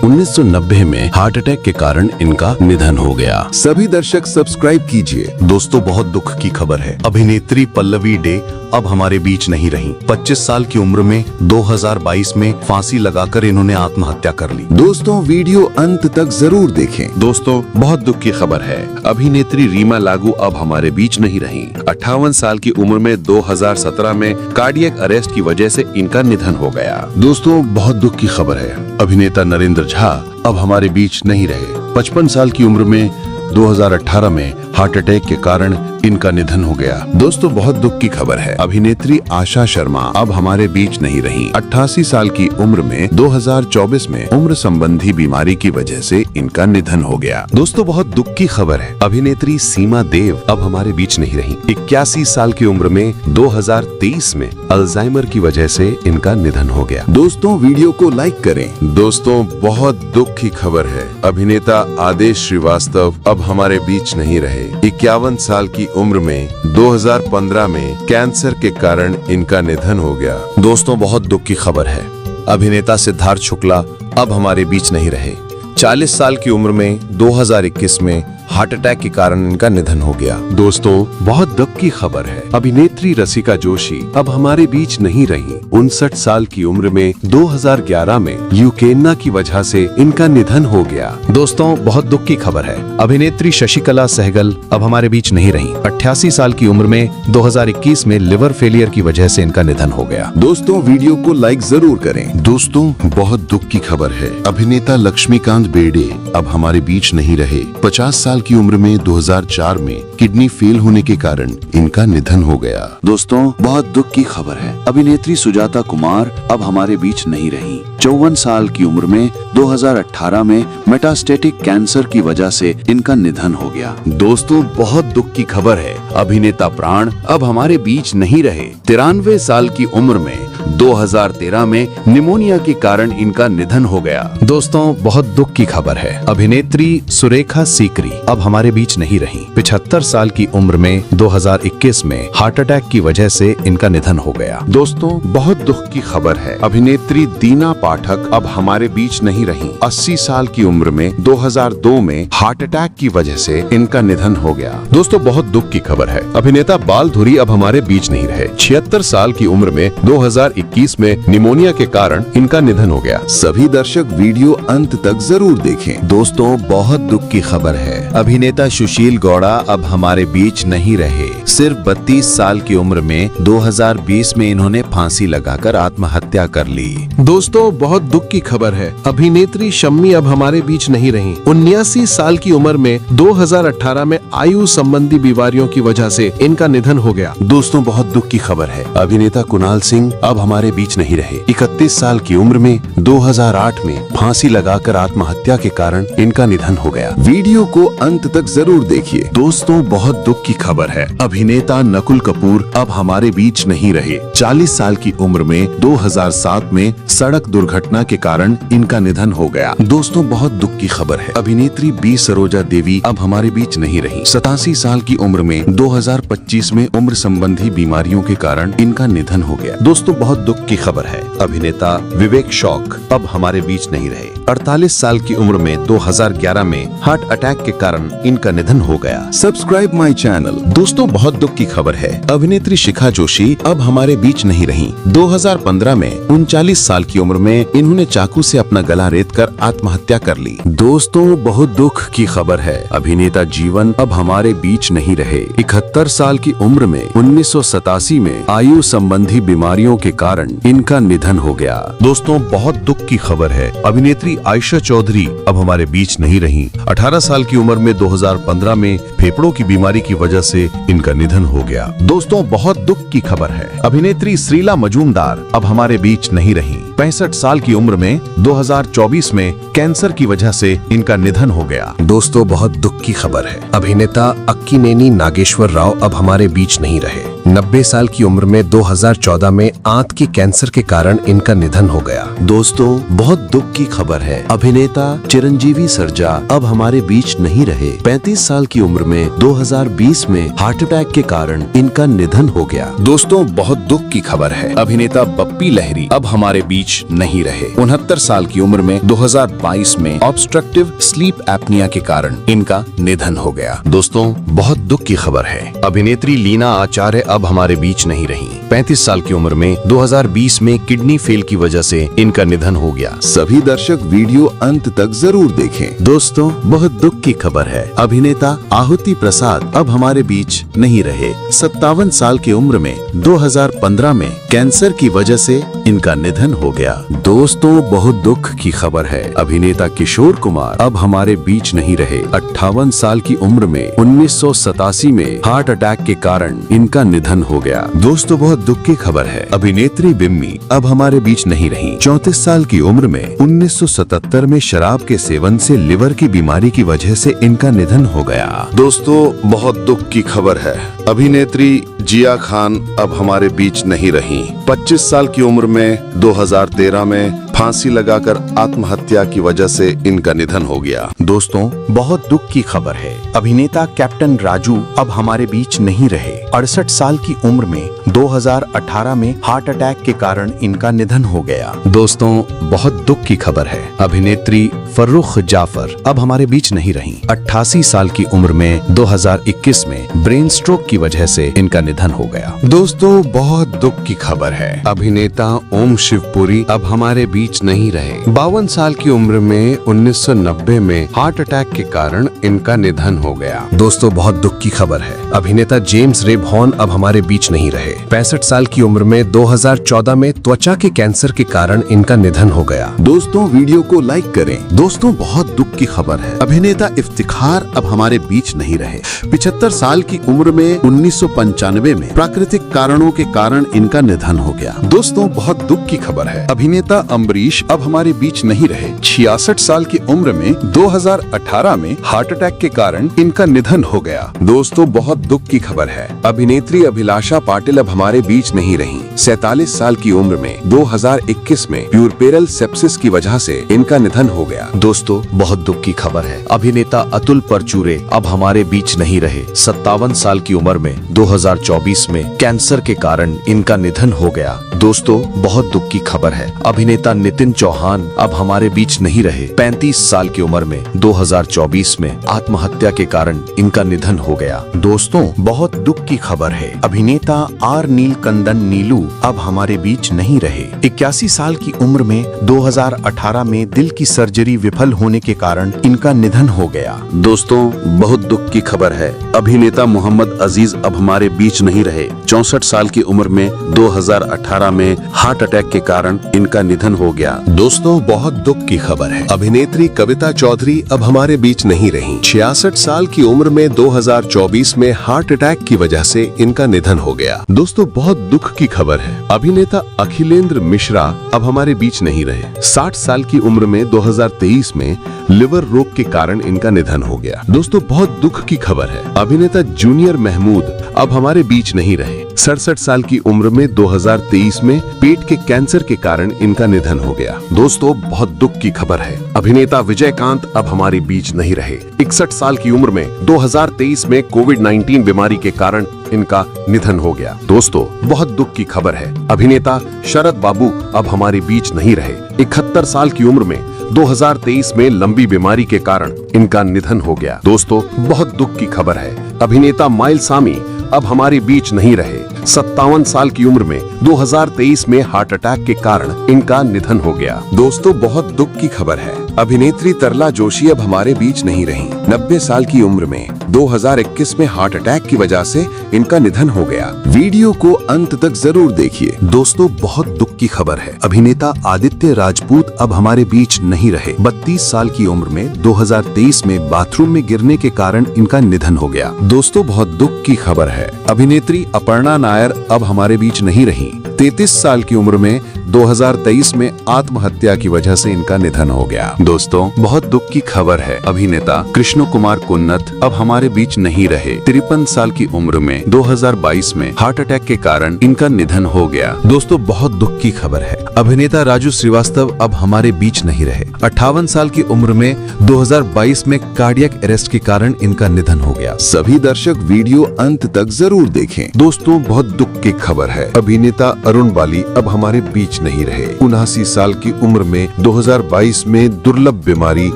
1990 में हार्ट अटैक के कारण इनका निधन हो गया। सभी दर्शक सब्सक्राइब कीजिए। दोस्तों बहुत दुख की खबर है, अभिनेत्री पल्लवी डे अब हमारे बीच नहीं रही। 25 साल की उम्र में 2022 में फांसी लगाकर इन्होंने आत्महत्या कर ली। दोस्तों वीडियो अंत तक जरूर देखें। दोस्तों बहुत दुख की खबर है, अभिनेत्री रीमा लागू अब हमारे बीच नहीं रही। 58 साल की उम्र में 2017 में कार्डियक अरेस्ट की वजह से इनका निधन हो गया। दोस्तों बहुत दुख की खबर है, अभिनेता नरेंद्र झा अब हमारे बीच नहीं रहे। 55 साल की उम्र में 2018 में हार्ट अटैक के कारण इनका निधन हो गया। दोस्तों बहुत दुख की खबर है, अभिनेत्री आशा शर्मा अब हमारे बीच नहीं रही। 88 साल की उम्र में 2024 में उम्र संबंधी बीमारी की वजह से इनका निधन हो गया। दोस्तों बहुत दुख की खबर है, अभिनेत्री सीमा देव अब हमारे बीच नहीं रही। 81 साल की उम्र में 2023 में अल्जाइमर की वजह से इनका निधन हो गया। दोस्तों वीडियो को लाइक करें। दोस्तों बहुत दुख की खबर है, अभिनेता आदेश श्रीवास्तव अब हमारे बीच नहीं रहे। 51 साल की उम्र में 2015 में कैंसर के कारण इनका निधन हो गया। दोस्तों बहुत दुख की खबर है, अभिनेता सिद्धार्थ शुक्ला अब हमारे बीच नहीं रहे। 40 साल की उम्र में 2021 में हार्ट अटैक के कारण इनका निधन हो गया। दोस्तों बहुत दुख की खबर है, अभिनेत्री रसिका जोशी अब हमारे बीच नहीं रही। 59 साल की उम्र में 2011 में ल्यूकेमिया की वजह से इनका निधन हो गया। दोस्तों बहुत दुख की खबर है, अभिनेत्री शशिकला सहगल अब हमारे बीच नहीं रही। 88 साल की उम्र में 2021 में लिवर फेलियर की वजह से इनका निधन हो गया। दोस्तों वीडियो को लाइक जरूर करें। दोस्तों बहुत दुख की खबर है, अभिनेता लक्ष्मीकांत बेर्डे अब हमारे बीच नहीं रहे। 50 साल की उम्र में 2004 में किडनी फेल होने के कारण इनका निधन हो गया। दोस्तों बहुत दुख की खबर है, अभिनेत्री सुजाता कुमार अब हमारे बीच नहीं रही। 54 साल की उम्र में 2018 में मेटास्टेटिक कैंसर की वजह से इनका निधन हो गया। दोस्तों बहुत दुख की खबर है, अभिनेता प्राण अब हमारे बीच नहीं रहे। 93 साल की उम्र में 2013 में निमोनिया के कारण इनका निधन हो गया। दोस्तों बहुत दुख की खबर है, अभिनेत्री सुरेखा सीकरी अब हमारे बीच नहीं रही। 75 साल की उम्र में 2021 में हार्ट अटैक की वजह से इनका निधन हो गया। दोस्तों बहुत दुख की खबर है, अभिनेत्री दीना पाठक अब हमारे बीच नहीं रही। 80 साल की उम्र में 2002 में हार्ट अटैक की वजह से इनका निधन हो गया। दोस्तों बहुत दुख की खबर है, अभिनेता बाल धुरी अब हमारे बीच नहीं रहे। 76 साल की उम्र में 2021 में निमोनिया के कारण इनका निधन हो गया। सभी दर्शक वीडियो अंत तक जरूर देखें। दोस्तों बहुत दुख की खबर है, अभिनेता सुशील गौड़ा अब हमारे बीच नहीं रहे। सिर्फ 32 साल की उम्र में 2020 में इन्होंने फांसी लगाकर आत्महत्या कर ली। दोस्तों बहुत दुख की खबर है, अभिनेत्री शम्मी अब हमारे बीच नहीं रही। 79 साल की उम्र में 2018 में आयु संबंधी बीमारियों की वजह से इनका निधन हो गया। दोस्तों बहुत दुख की खबर है, अभिनेता कुणाल सिंह अब हमारे बीच नहीं रहे। 31 साल की उम्र में 2008 में फांसी लगाकर आत्महत्या के कारण इनका निधन हो गया। वीडियो को अंत तक जरूर देखिए। दोस्तों बहुत दुख की खबर है, अभिनेता नकुल कपूर अब हमारे बीच नहीं रहे। 40 साल की उम्र में 2007 में सड़क दुर्घटना के कारण इनका निधन हो गया। दोस्तों बहुत दुख की खबर है, अभिनेत्री बी सरोजा देवी अब हमारे बीच नहीं रही। 87 साल की उम्र में 2025 में उम्र संबंधी बीमारियों के कारण इनका निधन हो गया। दोस्तों बहुत दुख की खबर है, अभिनेता विवेक शौक अब हमारे बीच नहीं रहे। 48 साल की उम्र में 2011 में हार्ट अटैक के कारण इनका निधन हो गया। Subscribe my channel. दोस्तों बहुत दुख की खबर है, अभिनेत्री शिखा जोशी अब हमारे बीच नहीं रही। 2015 में 39 साल की उम्र में इन्होंने चाकू से अपना गला रेतकर आत्महत्या कर ली। दोस्तों बहुत दुख की खबर है, अभिनेता जीवन अब हमारे बीच नहीं रहे। 71 साल की उम्र में 1987 में आयु संबंधी बीमारियों के कारण इनका निधन हो गया। दोस्तों बहुत दुख की खबर है, अभिनेत्री आयशा चौधरी अब हमारे बीच नहीं रही। 18 साल की उम्र में 2015 में फेफड़ों की बीमारी की वजह से इनका निधन हो गया। दोस्तों बहुत दुख की खबर है, अभिनेत्री श्रीला मजूमदार अब हमारे बीच नहीं रही। 65 साल की उम्र में 2024 में कैंसर की वजह से इनका निधन हो गया। दोस्तों बहुत दुख की खबर है, अभिनेता अक्कीनेनी नागेश्वर राव अब हमारे बीच नहीं रहे। 90 साल की उम्र में 2014 में आंत के कैंसर के कारण इनका निधन हो गया। दोस्तों बहुत दुख की खबर है, अभिनेता चिरंजीवी सरजा अब हमारे बीच नहीं रहे। 35 साल की उम्र में 2020 में हार्ट अटैक के कारण इनका निधन हो गया। दोस्तों बहुत दुख की खबर है, अभिनेता बप्पी लहरी अब हमारे बीच नहीं रहे। 69 साल की उम्र में 2022 में ऑब्स्ट्रक्टिव स्लीप एपनिया के कारण इनका निधन हो गया। दोस्तों बहुत दुख की खबर है, अभिनेत्री लीना आचार्य अब हमारे बीच नहीं रही। 35 साल की उम्र में 2020 में किडनी फेल की वजह से इनका निधन हो गया। सभी दर्शक वीडियो अंत तक जरूर देखें। दोस्तों, बहुत दुख की खबर है। अभिनेता आहुति प्रसाद अब हमारे बीच नहीं रहे। 57 साल की उम्र में 2015 में कैंसर की वजह से इनका निधन हो गया। दोस्तों, बहुत दुख की खबर है। अभिनेता किशोर कुमार अब हमारे बीच नहीं रहे। 58 साल की उम्र में 1987 में हार्ट अटैक के कारण इनका निधन हो गया। दोस्तों, बहुत दुख की खबर है। अभिनेत्री बिम्मी अब हमारे बीच नहीं रही। 34 साल की उम्र में 1977 में शराब के सेवन से लिवर की बीमारी की वजह से इनका निधन हो गया। दोस्तों, बहुत दुख की खबर है। अभिनेत्री जिया खान अब हमारे बीच नहीं रही। 25 साल की उम्र में 2013 में फांसी लगाकर आत्महत्या की वजह से इनका निधन हो गया। दोस्तों, बहुत दुख की खबर है। अभिनेता कैप्टन राजू अब हमारे बीच नहीं रहे। 68 साल की उम्र में 2018 में हार्ट अटैक के कारण इनका निधन हो गया। दोस्तों, बहुत दुख की खबर है। अभिनेत्री फर्रुख जाफर अब हमारे बीच नहीं रही। 88 साल की उम्र में 2021 में ब्रेन स्ट्रोक की वजह से इनका निधन हो गया। दोस्तों, बहुत दुख की खबर है। अभिनेता ओम शिवपुरी अब हमारे बीच नहीं रहे। 52 साल की उम्र में 1990 में हार्ट अटैक के कारण इनका निधन हो गया। दोस्तों, बहुत दुख की खबर है। अभिनेता जेम्स रे वॉन अब हमारे बीच नहीं रहे। 65 साल की उम्र में 2014 में त्वचा के कैंसर के कारण इनका निधन हो गया। दोस्तों, वीडियो को लाइक करें। दोस्तों, बहुत दुख की खबर है। अभिनेता इफ्तिखार अब हमारे बीच नहीं रहे। 75 साल की उम्र में 1995 में प्राकृतिक कारणों के कारण इनका निधन हो गया। दोस्तों, बहुत दुख की खबर है। अभिनेता अम्बरीश अब हमारे बीच नहीं रहे। 66 साल की उम्र में 2018 में हार्ट अटैक के कारण इनका निधन हो गया। दोस्तों, बहुत दुख की खबर है। अभिनेत्री अभिलाषा पाटिल अब हमारे बीच नहीं रही। 47 साल की उम्र में 2021 में प्यूरपेरल सेप्सिस की वजह से इनका निधन हो गया। दोस्तों, बहुत दुख की खबर है। अभिनेता अतुल परचूरे अब हमारे बीच नहीं रहे। 57 साल की उम्र में 2024 में कैंसर के कारण इनका निधन हो गया। दोस्तों, बहुत दुख की खबर है। अभिनेता नितिन चौहान अब हमारे बीच नहीं रहे। 35 साल की उम्र में 2024 में आत्महत्या के कारण इनका निधन हो गया। दोस्तों, बहुत दुख की खबर है। अभिनेता आर नीलकंदन नीलू अब हमारे बीच नहीं रहे। 81 साल की उम्र में 2018 में दिल की सर्जरी विफल होने के कारण इनका निधन हो गया। दोस्तों, बहुत दुख की खबर है। अभिनेता मोहम्मद अजीज अब हमारे बीच नहीं रहे। 64 साल की उम्र में 2018 में हार्ट अटैक के कारण इनका निधन हो गया। दोस्तों, बहुत दुख की खबर है। अभिनेत्री कविता चौधरी अब हमारे बीच नहीं रही। 66 साल की उम्र में 2024 में हार्ट अटैक की वजह से इनका निधन हो गया। दोस्तों, बहुत दुख की खबर है। अभिनेता अखिलेंद्र मिश्रा अब हमारे बीच नहीं रहे। 60 साल की उम्र में 2023 में लिवर रोग के कारण इनका निधन हो गया। दोस्तों, बहुत दुख की खबर है। अभिनेता जूनियर महमूद अब हमारे बीच नहीं रहे। 67 साल की उम्र में 2023 में पेट के कैंसर के कारण इनका निधन हो गया। दोस्तों, बहुत दुख की खबर है। अभिनेता विजयकांत अब हमारे बीच नहीं रहे। 61 साल की उम्र में 2023 में कोविड-19 बीमारी के कारण इनका निधन हो गया। दोस्तों, बहुत दुख की खबर है। अभिनेता शरद बाबू अब हमारे बीच नहीं रहे। 71 साल की उम्र में 2023 में लंबी बीमारी के कारण इनका निधन हो गया। दोस्तों, बहुत दुख की खबर है। अभिनेता माइलसामी अब हमारे बीच नहीं रहे। 57 साल की उम्र में 2023 में हार्ट अटैक के कारण इनका निधन हो गया। दोस्तों, बहुत दुख की खबर है। अभिनेत्री तरला जोशी अब हमारे बीच नहीं रही। 90 साल की उम्र में 2021 में हार्ट अटैक की वजह से इनका निधन हो गया। वीडियो को अंत तक जरूर देखिए। दोस्तों, बहुत दुख की खबर है। अभिनेता आदित्य राजपूत अब हमारे बीच नहीं रहे। 32 साल की उम्र में 2023 में बाथरूम में गिरने के कारण इनका निधन हो गया। दोस्तों, बहुत दुख की खबर है। अभिनेत्री अपर्णा नायर अब हमारे बीच नहीं रही। 33 साल की उम्र में 2023 में आत्महत्या की वजह से इनका निधन हो गया। दोस्तों, बहुत दुख की खबर है। अभिनेता कृष्ण कुमार कुन्नत अब हमारे बीच नहीं रहे। 53 साल की उम्र में 2022 में हार्ट अटैक के कारण इनका निधन हो गया। दोस्तों, बहुत दुख की खबर है। अभिनेता राजू श्रीवास्तव अब हमारे बीच नहीं रहे। 58 साल की उम्र में 2022 में कार्डियक अरेस्ट के कारण इनका निधन हो गया। सभी दर्शक वीडियो अंत तक जरूर देखें। दोस्तों, बहुत दुख की खबर है। अभिनेता अरुण बाली अब हमारे बीच नहीं रहे। 79 साल की उम्र में 2022 में दुर्लभ बीमारी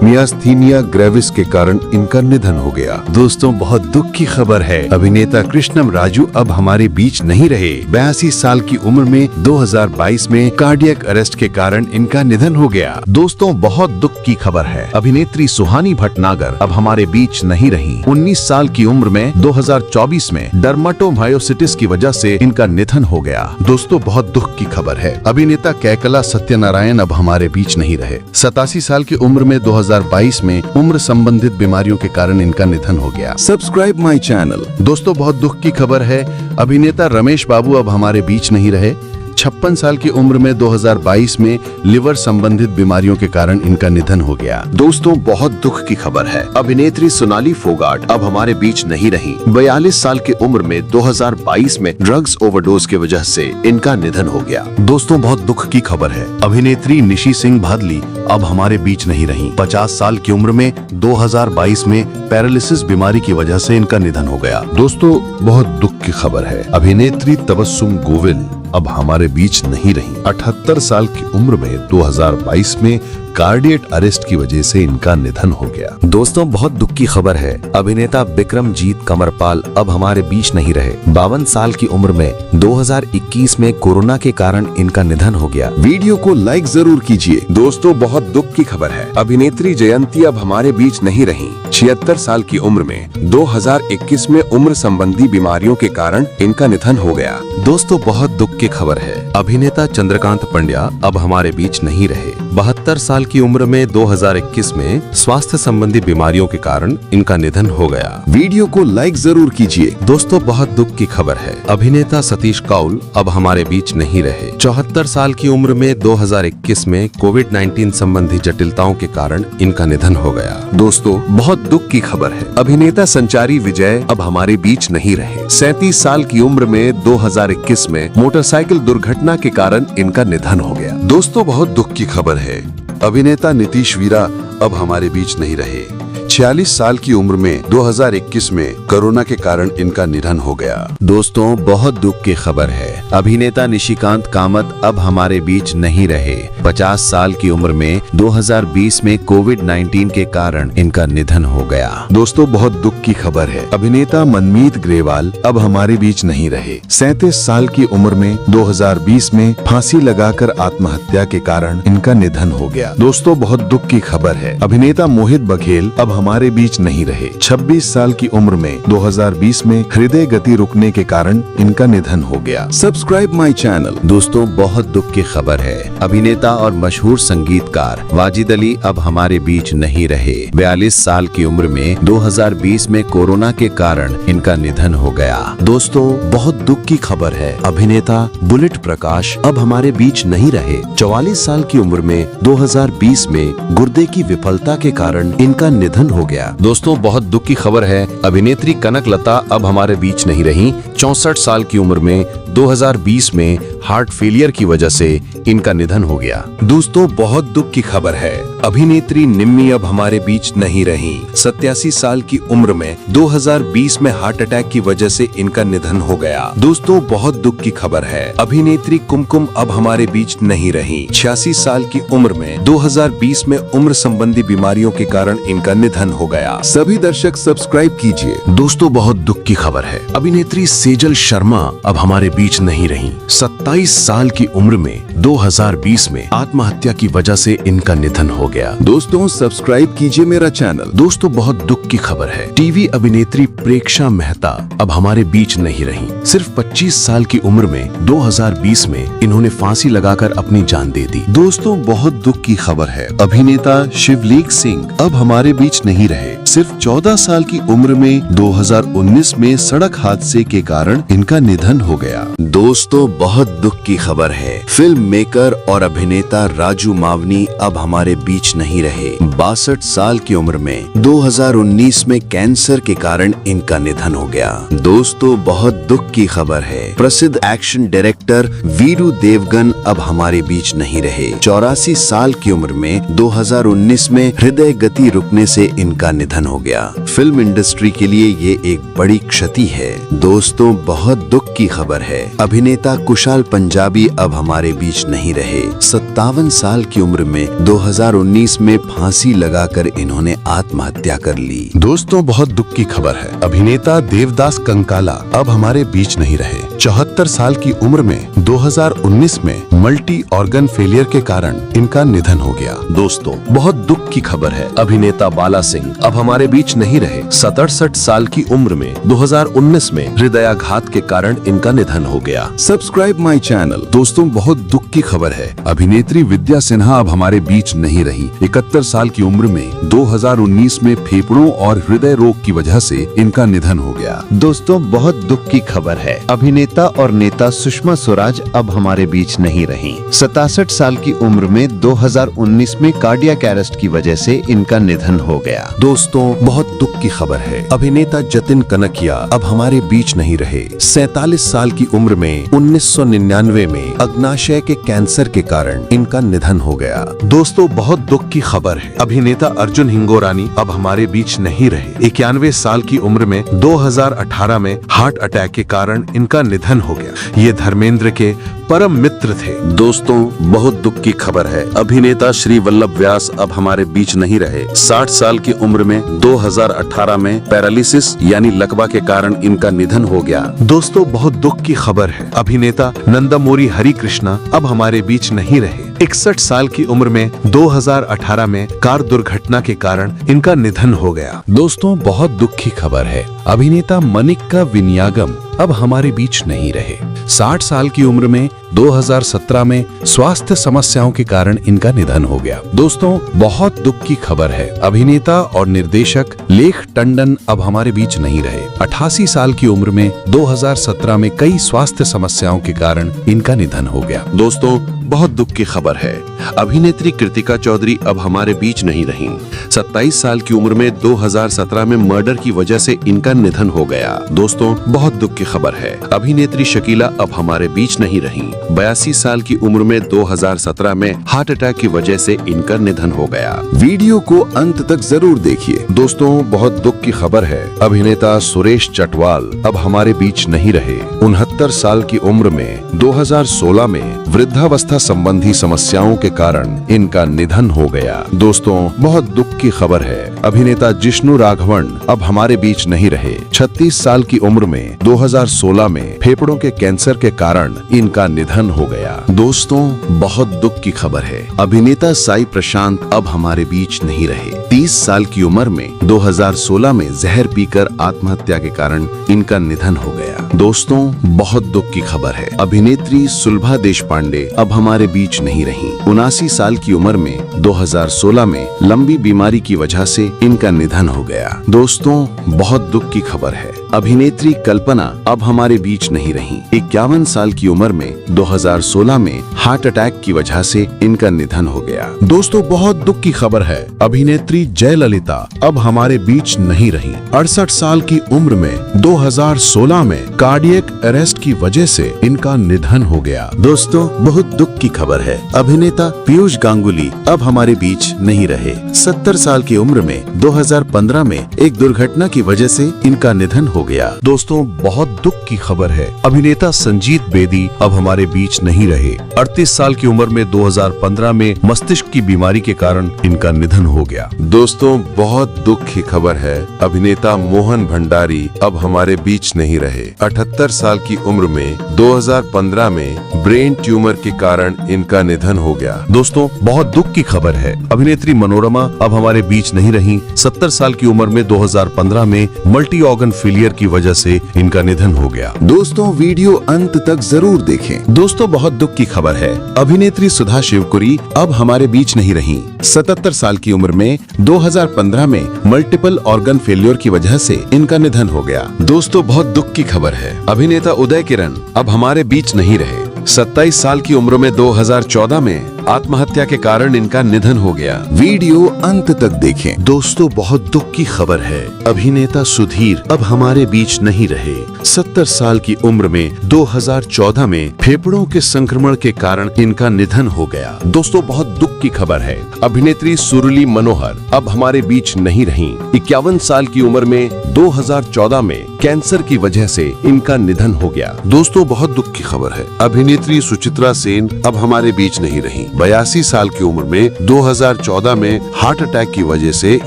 मियास्थीनिया ग्रेविस के कारण इनका निधन हो गया। दोस्तों बहुत दुख की खबर है, अभिनेता कृष्णम राजू अब हमारे बीच नहीं रहे। 82 साल की उम्र में 2022 में कार्डियक अरेस्ट के कारण इनका निधन हो गया। दोस्तों बहुत दुख की खबर है, अभिनेत्री सुहानी भटनागर अब हमारे बीच नहीं रही। 19 साल की उम्र में 2024 में डर्माटोमायोसिटिस की वजह से इनका निधन हो गया। दोस्तों बहुत दुख की खबर है, अभिनेता कैकला सत्यनारायण अब हमारे बीच नहीं रहे। 87 साल की उम्र में 2022 में उम्र संबंधित बीमारियों के कारण इनका निधन हो गया। Subscribe my channel. दोस्तों बहुत दुख की खबर है, अभिनेता रमेश बाबू अब हमारे बीच नहीं रहे। 56 साल की उम्र में 2022 में लिवर संबंधित बीमारियों के कारण इनका निधन हो गया। दोस्तों बहुत दुख की खबर है, अभिनेत्री सोनाली फोगाट अब हमारे बीच नहीं रही। 42 साल की उम्र में 2022 में ड्रग्स ओवरडोज की वजह से इनका निधन हो गया। दोस्तों बहुत दुख की खबर है, अभिनेत्री निशी सिंह भादली अब हमारे बीच नहीं रही। 50 साल की उम्र में 2022 में पैरालिसिस बीमारी की वजह से इनका निधन हो गया। दोस्तों बहुत दुख की खबर है, अभिनेत्री तबस्सुम गोविल अब हमारे बीच नहीं रही। 78 साल की उम्र में 2022 में कार्डियक अरेस्ट की वजह से इनका निधन हो गया। दोस्तों बहुत दुख की खबर है, अभिनेता विक्रमजीत कमरपाल अब हमारे बीच नहीं रहे। 52 साल की उम्र में 2021 में कोरोना के कारण इनका निधन हो गया। वीडियो को लाइक जरूर कीजिए। दोस्तों बहुत दुख की खबर है, अभिनेत्री जयंती अब हमारे बीच नहीं रही। 76 साल की उम्र में 2021 में उम्र संबंधी बीमारियों के कारण इनका निधन हो गया। दोस्तों बहुत दुख की खबर है, अभिनेता चंद्रकांत पंड्या अब हमारे बीच नहीं रहे। 72 साल की उम्र में 2021 में स्वास्थ्य संबंधी बीमारियों के कारण इनका निधन हो गया। वीडियो को लाइक जरूर कीजिए। दोस्तों बहुत दुख की खबर है, अभिनेता सतीश कौल अब हमारे बीच नहीं रहे। 74 साल की उम्र में 2021 में कोविड-19 संबंधी जटिलताओं के कारण इनका निधन हो गया। दोस्तों बहुत दुख की खबर है, अभिनेता संचारी विजय अब हमारे बीच नहीं रहे। 37 साल की उम्र में 2021 में मोटरसाइकिल दुर्घटना के कारण इनका निधन हो गया। दोस्तों बहुत दुख की खबर है, अभिनेता नीतीश वीरा अब हमारे बीच नहीं रहे। 46 साल की उम्र में 2021 में कोरोना के कारण इनका निधन हो गया। दोस्तों बहुत दुख की खबर है, अभिनेता निशिकांत कामत अब हमारे बीच नहीं रहे। 50 साल की उम्र में 2020 में कोविड-19 के कारण इनका निधन हो गया। दोस्तों बहुत दुख की खबर है, अभिनेता मनमीत ग्रेवाल अब हमारे बीच नहीं रहे। 37 साल की उम्र में 2020 में फांसी लगाकर आत्महत्या के कारण इनका निधन हो गया। दोस्तों बहुत दुख की खबर है, अभिनेता मोहित बघेल अब हमारे बीच नहीं रहे। 26 साल की उम्र में 2020 में हृदय गति रुकने के कारण इनका निधन हो गया। Subscribe my channel. दोस्तों बहुत दुख की खबर है, अभिनेता और मशहूर संगीतकार वाजिद अली अब हमारे बीच नहीं रहे। 42 साल की उम्र में 2020 में कोरोना के कारण इनका निधन हो गया। दोस्तों बहुत दुख की खबर है, अभिनेता बुलेट प्रकाश अब हमारे बीच नहीं रहे। 44 साल की उम्र में 2020 में गुर्दे की विफलता के कारण इनका निधन हो गया। दोस्तों बहुत दुख की खबर है, अभिनेत्री कनक लता अब हमारे बीच नहीं रही। 64 साल की उम्र में 2020 में हार्ट फेलियर की वजह से इनका निधन हो गया। दोस्तों बहुत दुख की खबर है, अभिनेत्री निम्मी अब हमारे बीच नहीं रही। 87 साल की उम्र में 2020 में हार्ट अटैक की वजह से इनका निधन हो गया। दोस्तों बहुत दुख की खबर है, अभिनेत्री कुमकुम अब हमारे बीच नहीं रही। 86 साल की उम्र में 2020 में उम्र संबंधी बीमारियों के कारण इनका निधन हो गया। सभी दर्शक सब्सक्राइब कीजिए। दोस्तों बहुत दुख की खबर है, अभिनेत्री सेजल शर्मा अब हमारे बीच नहीं रही। 27 साल की उम्र में 2020 में आत्महत्या की वजह से इनका निधन हो गया। दोस्तों सब्सक्राइब कीजिए मेरा चैनल। दोस्तों बहुत दुख की खबर है, टीवी अभिनेत्री प्रेक्षा मेहता अब हमारे बीच नहीं रही। सिर्फ 25 साल की उम्र में 2020 में इन्होंने फांसी लगाकर अपनी जान दे दी। दोस्तों बहुत दुख की खबर है, अभिनेता शिवलीक सिंह अब हमारे बीच नहीं रहे। सिर्फ 14 साल की उम्र में 2019 में सड़क हादसे के कारण इनका निधन हो गया। दोस्तों बहुत दुख की खबर है, फिल्म मेकर और अभिनेता राजू मावनी अब हमारे बीच नहीं रहे। 62 साल की उम्र में 2019 में कैंसर के कारण इनका निधन हो गया। दोस्तों बहुत दुख की खबर है, प्रसिद्ध एक्शन डायरेक्टर वीरू देवगन अब हमारे बीच नहीं रहे। 84 साल की उम्र में 2019 में हृदय गति रुकने से इनका निधन निधन हो गया। फिल्म इंडस्ट्री के लिए ये एक बड़ी क्षति है। दोस्तों, बहुत दुख की खबर है। अभिनेता कुशाल पंजाबी अब हमारे बीच नहीं रहे। 57 साल की उम्र में 2019 में फांसी लगाकर इन्होंने आत्महत्या कर ली। दोस्तों, बहुत दुख की खबर है। अभिनेता देवदास कंकाला अब हमारे बीच नहीं रहे। 74 साल की उम्र में 2019 में मल्टी ऑर्गन फेलियर के कारण इनका निधन हो गया। दोस्तों, बहुत दुख की खबर है। अभिनेता बाला सिंह अब हमारे बीच नहीं रहे। 67 साल की उम्र में 2019 में हृदयाघात के कारण इनका निधन हो गया। Subscribe my channel. दोस्तों, बहुत दुख की खबर है। अभिनेत्री विद्या सिन्हा अब हमारे बीच नहीं रही। 71 साल की उम्र में 2019 में फेफड़ों और हृदय रोग की वजह से इनका निधन हो गया। दोस्तों, बहुत दुख की खबर है। अभिनेता और नेता सुषमा स्वराज अब हमारे बीच नहीं रहीं। 67 साल की उम्र में 2019 में कार्डियक अरेस्ट की वजह से इनका निधन हो गया। दोस्तों, बहुत दुख की खबर है। अभिनेता जतिन कनकिया अब हमारे बीच नहीं रहे। 47 साल की उम्र में 1999 में अग्नाशय के कैंसर के कारण इनका निधन हो गया। दोस्तों, बहुत दुख की खबर है। अभिनेता अर्जुन हिंगोरानी अब हमारे बीच नहीं रहे। 91 साल की उम्र में 2018 में हार्ट अटैक के कारण इनका निधन हो गया। ये धर्मेंद्र के परम मित्र थे। दोस्तों, बहुत दुख की खबर है। अभिनेता श्री वल्लभ व्यास अब हमारे बीच नहीं रहे। 60 साल की उम्र में 2018 में पैरालिसिस यानी लकवा के कारण इनका निधन हो गया। दोस्तों, बहुत दुख की खबर है। अभिनेता नंदमूरी हरि कृष्णा अब हमारे बीच नहीं रहे। 61 साल की उम्र में 2018 में कार दुर्घटना के कारण इनका निधन हो गया। दोस्तों, बहुत दुख की खबर है। अभिनेता मनिक्का विनियागम अब हमारे बीच नहीं रहे। 60 साल की उम्र में 2017 में स्वास्थ्य समस्याओं के कारण इनका निधन हो गया। दोस्तों, बहुत दुख की खबर है। अभिनेता और निर्देशक लेख टंडन अब हमारे बीच नहीं रहे। 88 साल की उम्र में 2017 में कई स्वास्थ्य समस्याओं के कारण इनका निधन हो गया। दोस्तों, बहुत दुख की खबर है। अभिनेत्री कृतिका चौधरी अब हमारे बीच नहीं रहीं। 27 साल की उम्र में 2017 में मर्डर की वजह से इनका निधन हो गया। दोस्तों, बहुत दुख की खबर है। अभिनेत्री शकीला अब हमारे बीच नहीं रहीं। 82 साल की उम्र में 2017 में हार्ट अटैक की वजह से इनका निधन हो गया। वीडियो को अंत तक जरूर देखिए। दोस्तों, बहुत दुख की खबर है। अभिनेता सुरेश चटवाल अब हमारे बीच नहीं रहे। 69 साल की उम्र में 2016 में वृद्धावस्था संबंधी समस्याओं के कारण इनका निधन हो गया। दोस्तों, बहुत दुख की खबर है। अभिनेता जिष्णु राघवन अब हमारे बीच नहीं रहे। 36 साल की उम्र में 2016 में फेफड़ों के कैंसर के कारण इनका निधन हो गया। दोस्तों, बहुत दुख की खबर है। अभिनेता साई प्रशांत अब हमारे बीच नहीं रहे। 30 साल की उम्र में 2016 में जहर पीकर आत्महत्या के कारण इनका निधन हो गया। दोस्तों, बहुत दुख की खबर है। अभिनेत्री सुलभा देशपांडे अब हमारे बीच नहीं रहीं। 79 साल की उम्र में 2016 में लंबी बीमारी की वजह से इनका निधन हो गया। दोस्तों, बहुत दुख की खबर है। अभिनेत्री कल्पना अब हमारे बीच नहीं रहीं। 51 साल की उम्र में 2016 में हार्ट अटैक की वजह से इनका निधन हो गया। दोस्तों, बहुत दुख की खबर है। अभिनेत्री जयललिता अब हमारे बीच नहीं रहीं। 68 साल की उम्र में 2016 में कार्डियक अरेस्ट की वजह से इनका निधन हो गया। दोस्तों, बहुत दुख की खबर है। अभिनेता पीयूष गांगुली अब हमारे बीच नहीं रहे। 70 साल की उम्र में 2015 में एक दुर्घटना की वजह से इनका निधन हो गया। दोस्तों, बहुत दुख की खबर है। अभिनेता संजीत बेदी अब हमारे बीच नहीं रहे। 38 साल की उम्र में 2015 में मस्तिष्क की बीमारी के कारण इनका निधन हो गया। दोस्तों, बहुत दुख की खबर है। अभिनेता मोहन भंडारी अब हमारे बीच नहीं रहे। 78 साल की उम्र में 2015 में ब्रेन ट्यूमर के कारण इनका निधन हो गया। दोस्तों, बहुत दुख की खबर है। अभिनेत्री मनोरमा अब हमारे बीच नहीं रहीं। 70 साल की उम्र में 2015 में मल्टी ऑर्गन फेलियर की वजह से इनका निधन हो गया। दोस्तों, वीडियो अंत तक जरूर देखें। दोस्तों, बहुत दुख की खबर है। अभिनेत्री सुधा शिवपुरी अब हमारे बीच नहीं रहीं। 77 साल की उम्र में 2015 में मल्टीपल ऑर्गन फेलियर की वजह से इनका निधन हो गया। दोस्तों, बहुत दुख की खबर है। अभिनेता उदय किरण अब हमारे बीच नहीं रहे। 27 साल की उम्र में 2014 में आत्महत्या के कारण इनका निधन हो गया। वीडियो अंत तक देखें। दोस्तों बहुत दुख की खबर है, अभिनेता सुधीर अब हमारे बीच नहीं रहे। 70 साल की उम्र में 2014 में फेफड़ों के संक्रमण के कारण इनका निधन हो गया। दोस्तों बहुत दुख की खबर है, अभिनेत्री सुरली मनोहर अब हमारे बीच नहीं रहीं। 51 साल की उम्र में 2014 में कैंसर की वजह से इनका निधन हो गया। दोस्तों बहुत दुख की खबर है, अभिनेत्री सुचित्रा सेन अब हमारे बीच नहीं रही। 82 साल की उम्र में 2014 में हार्ट अटैक की वजह से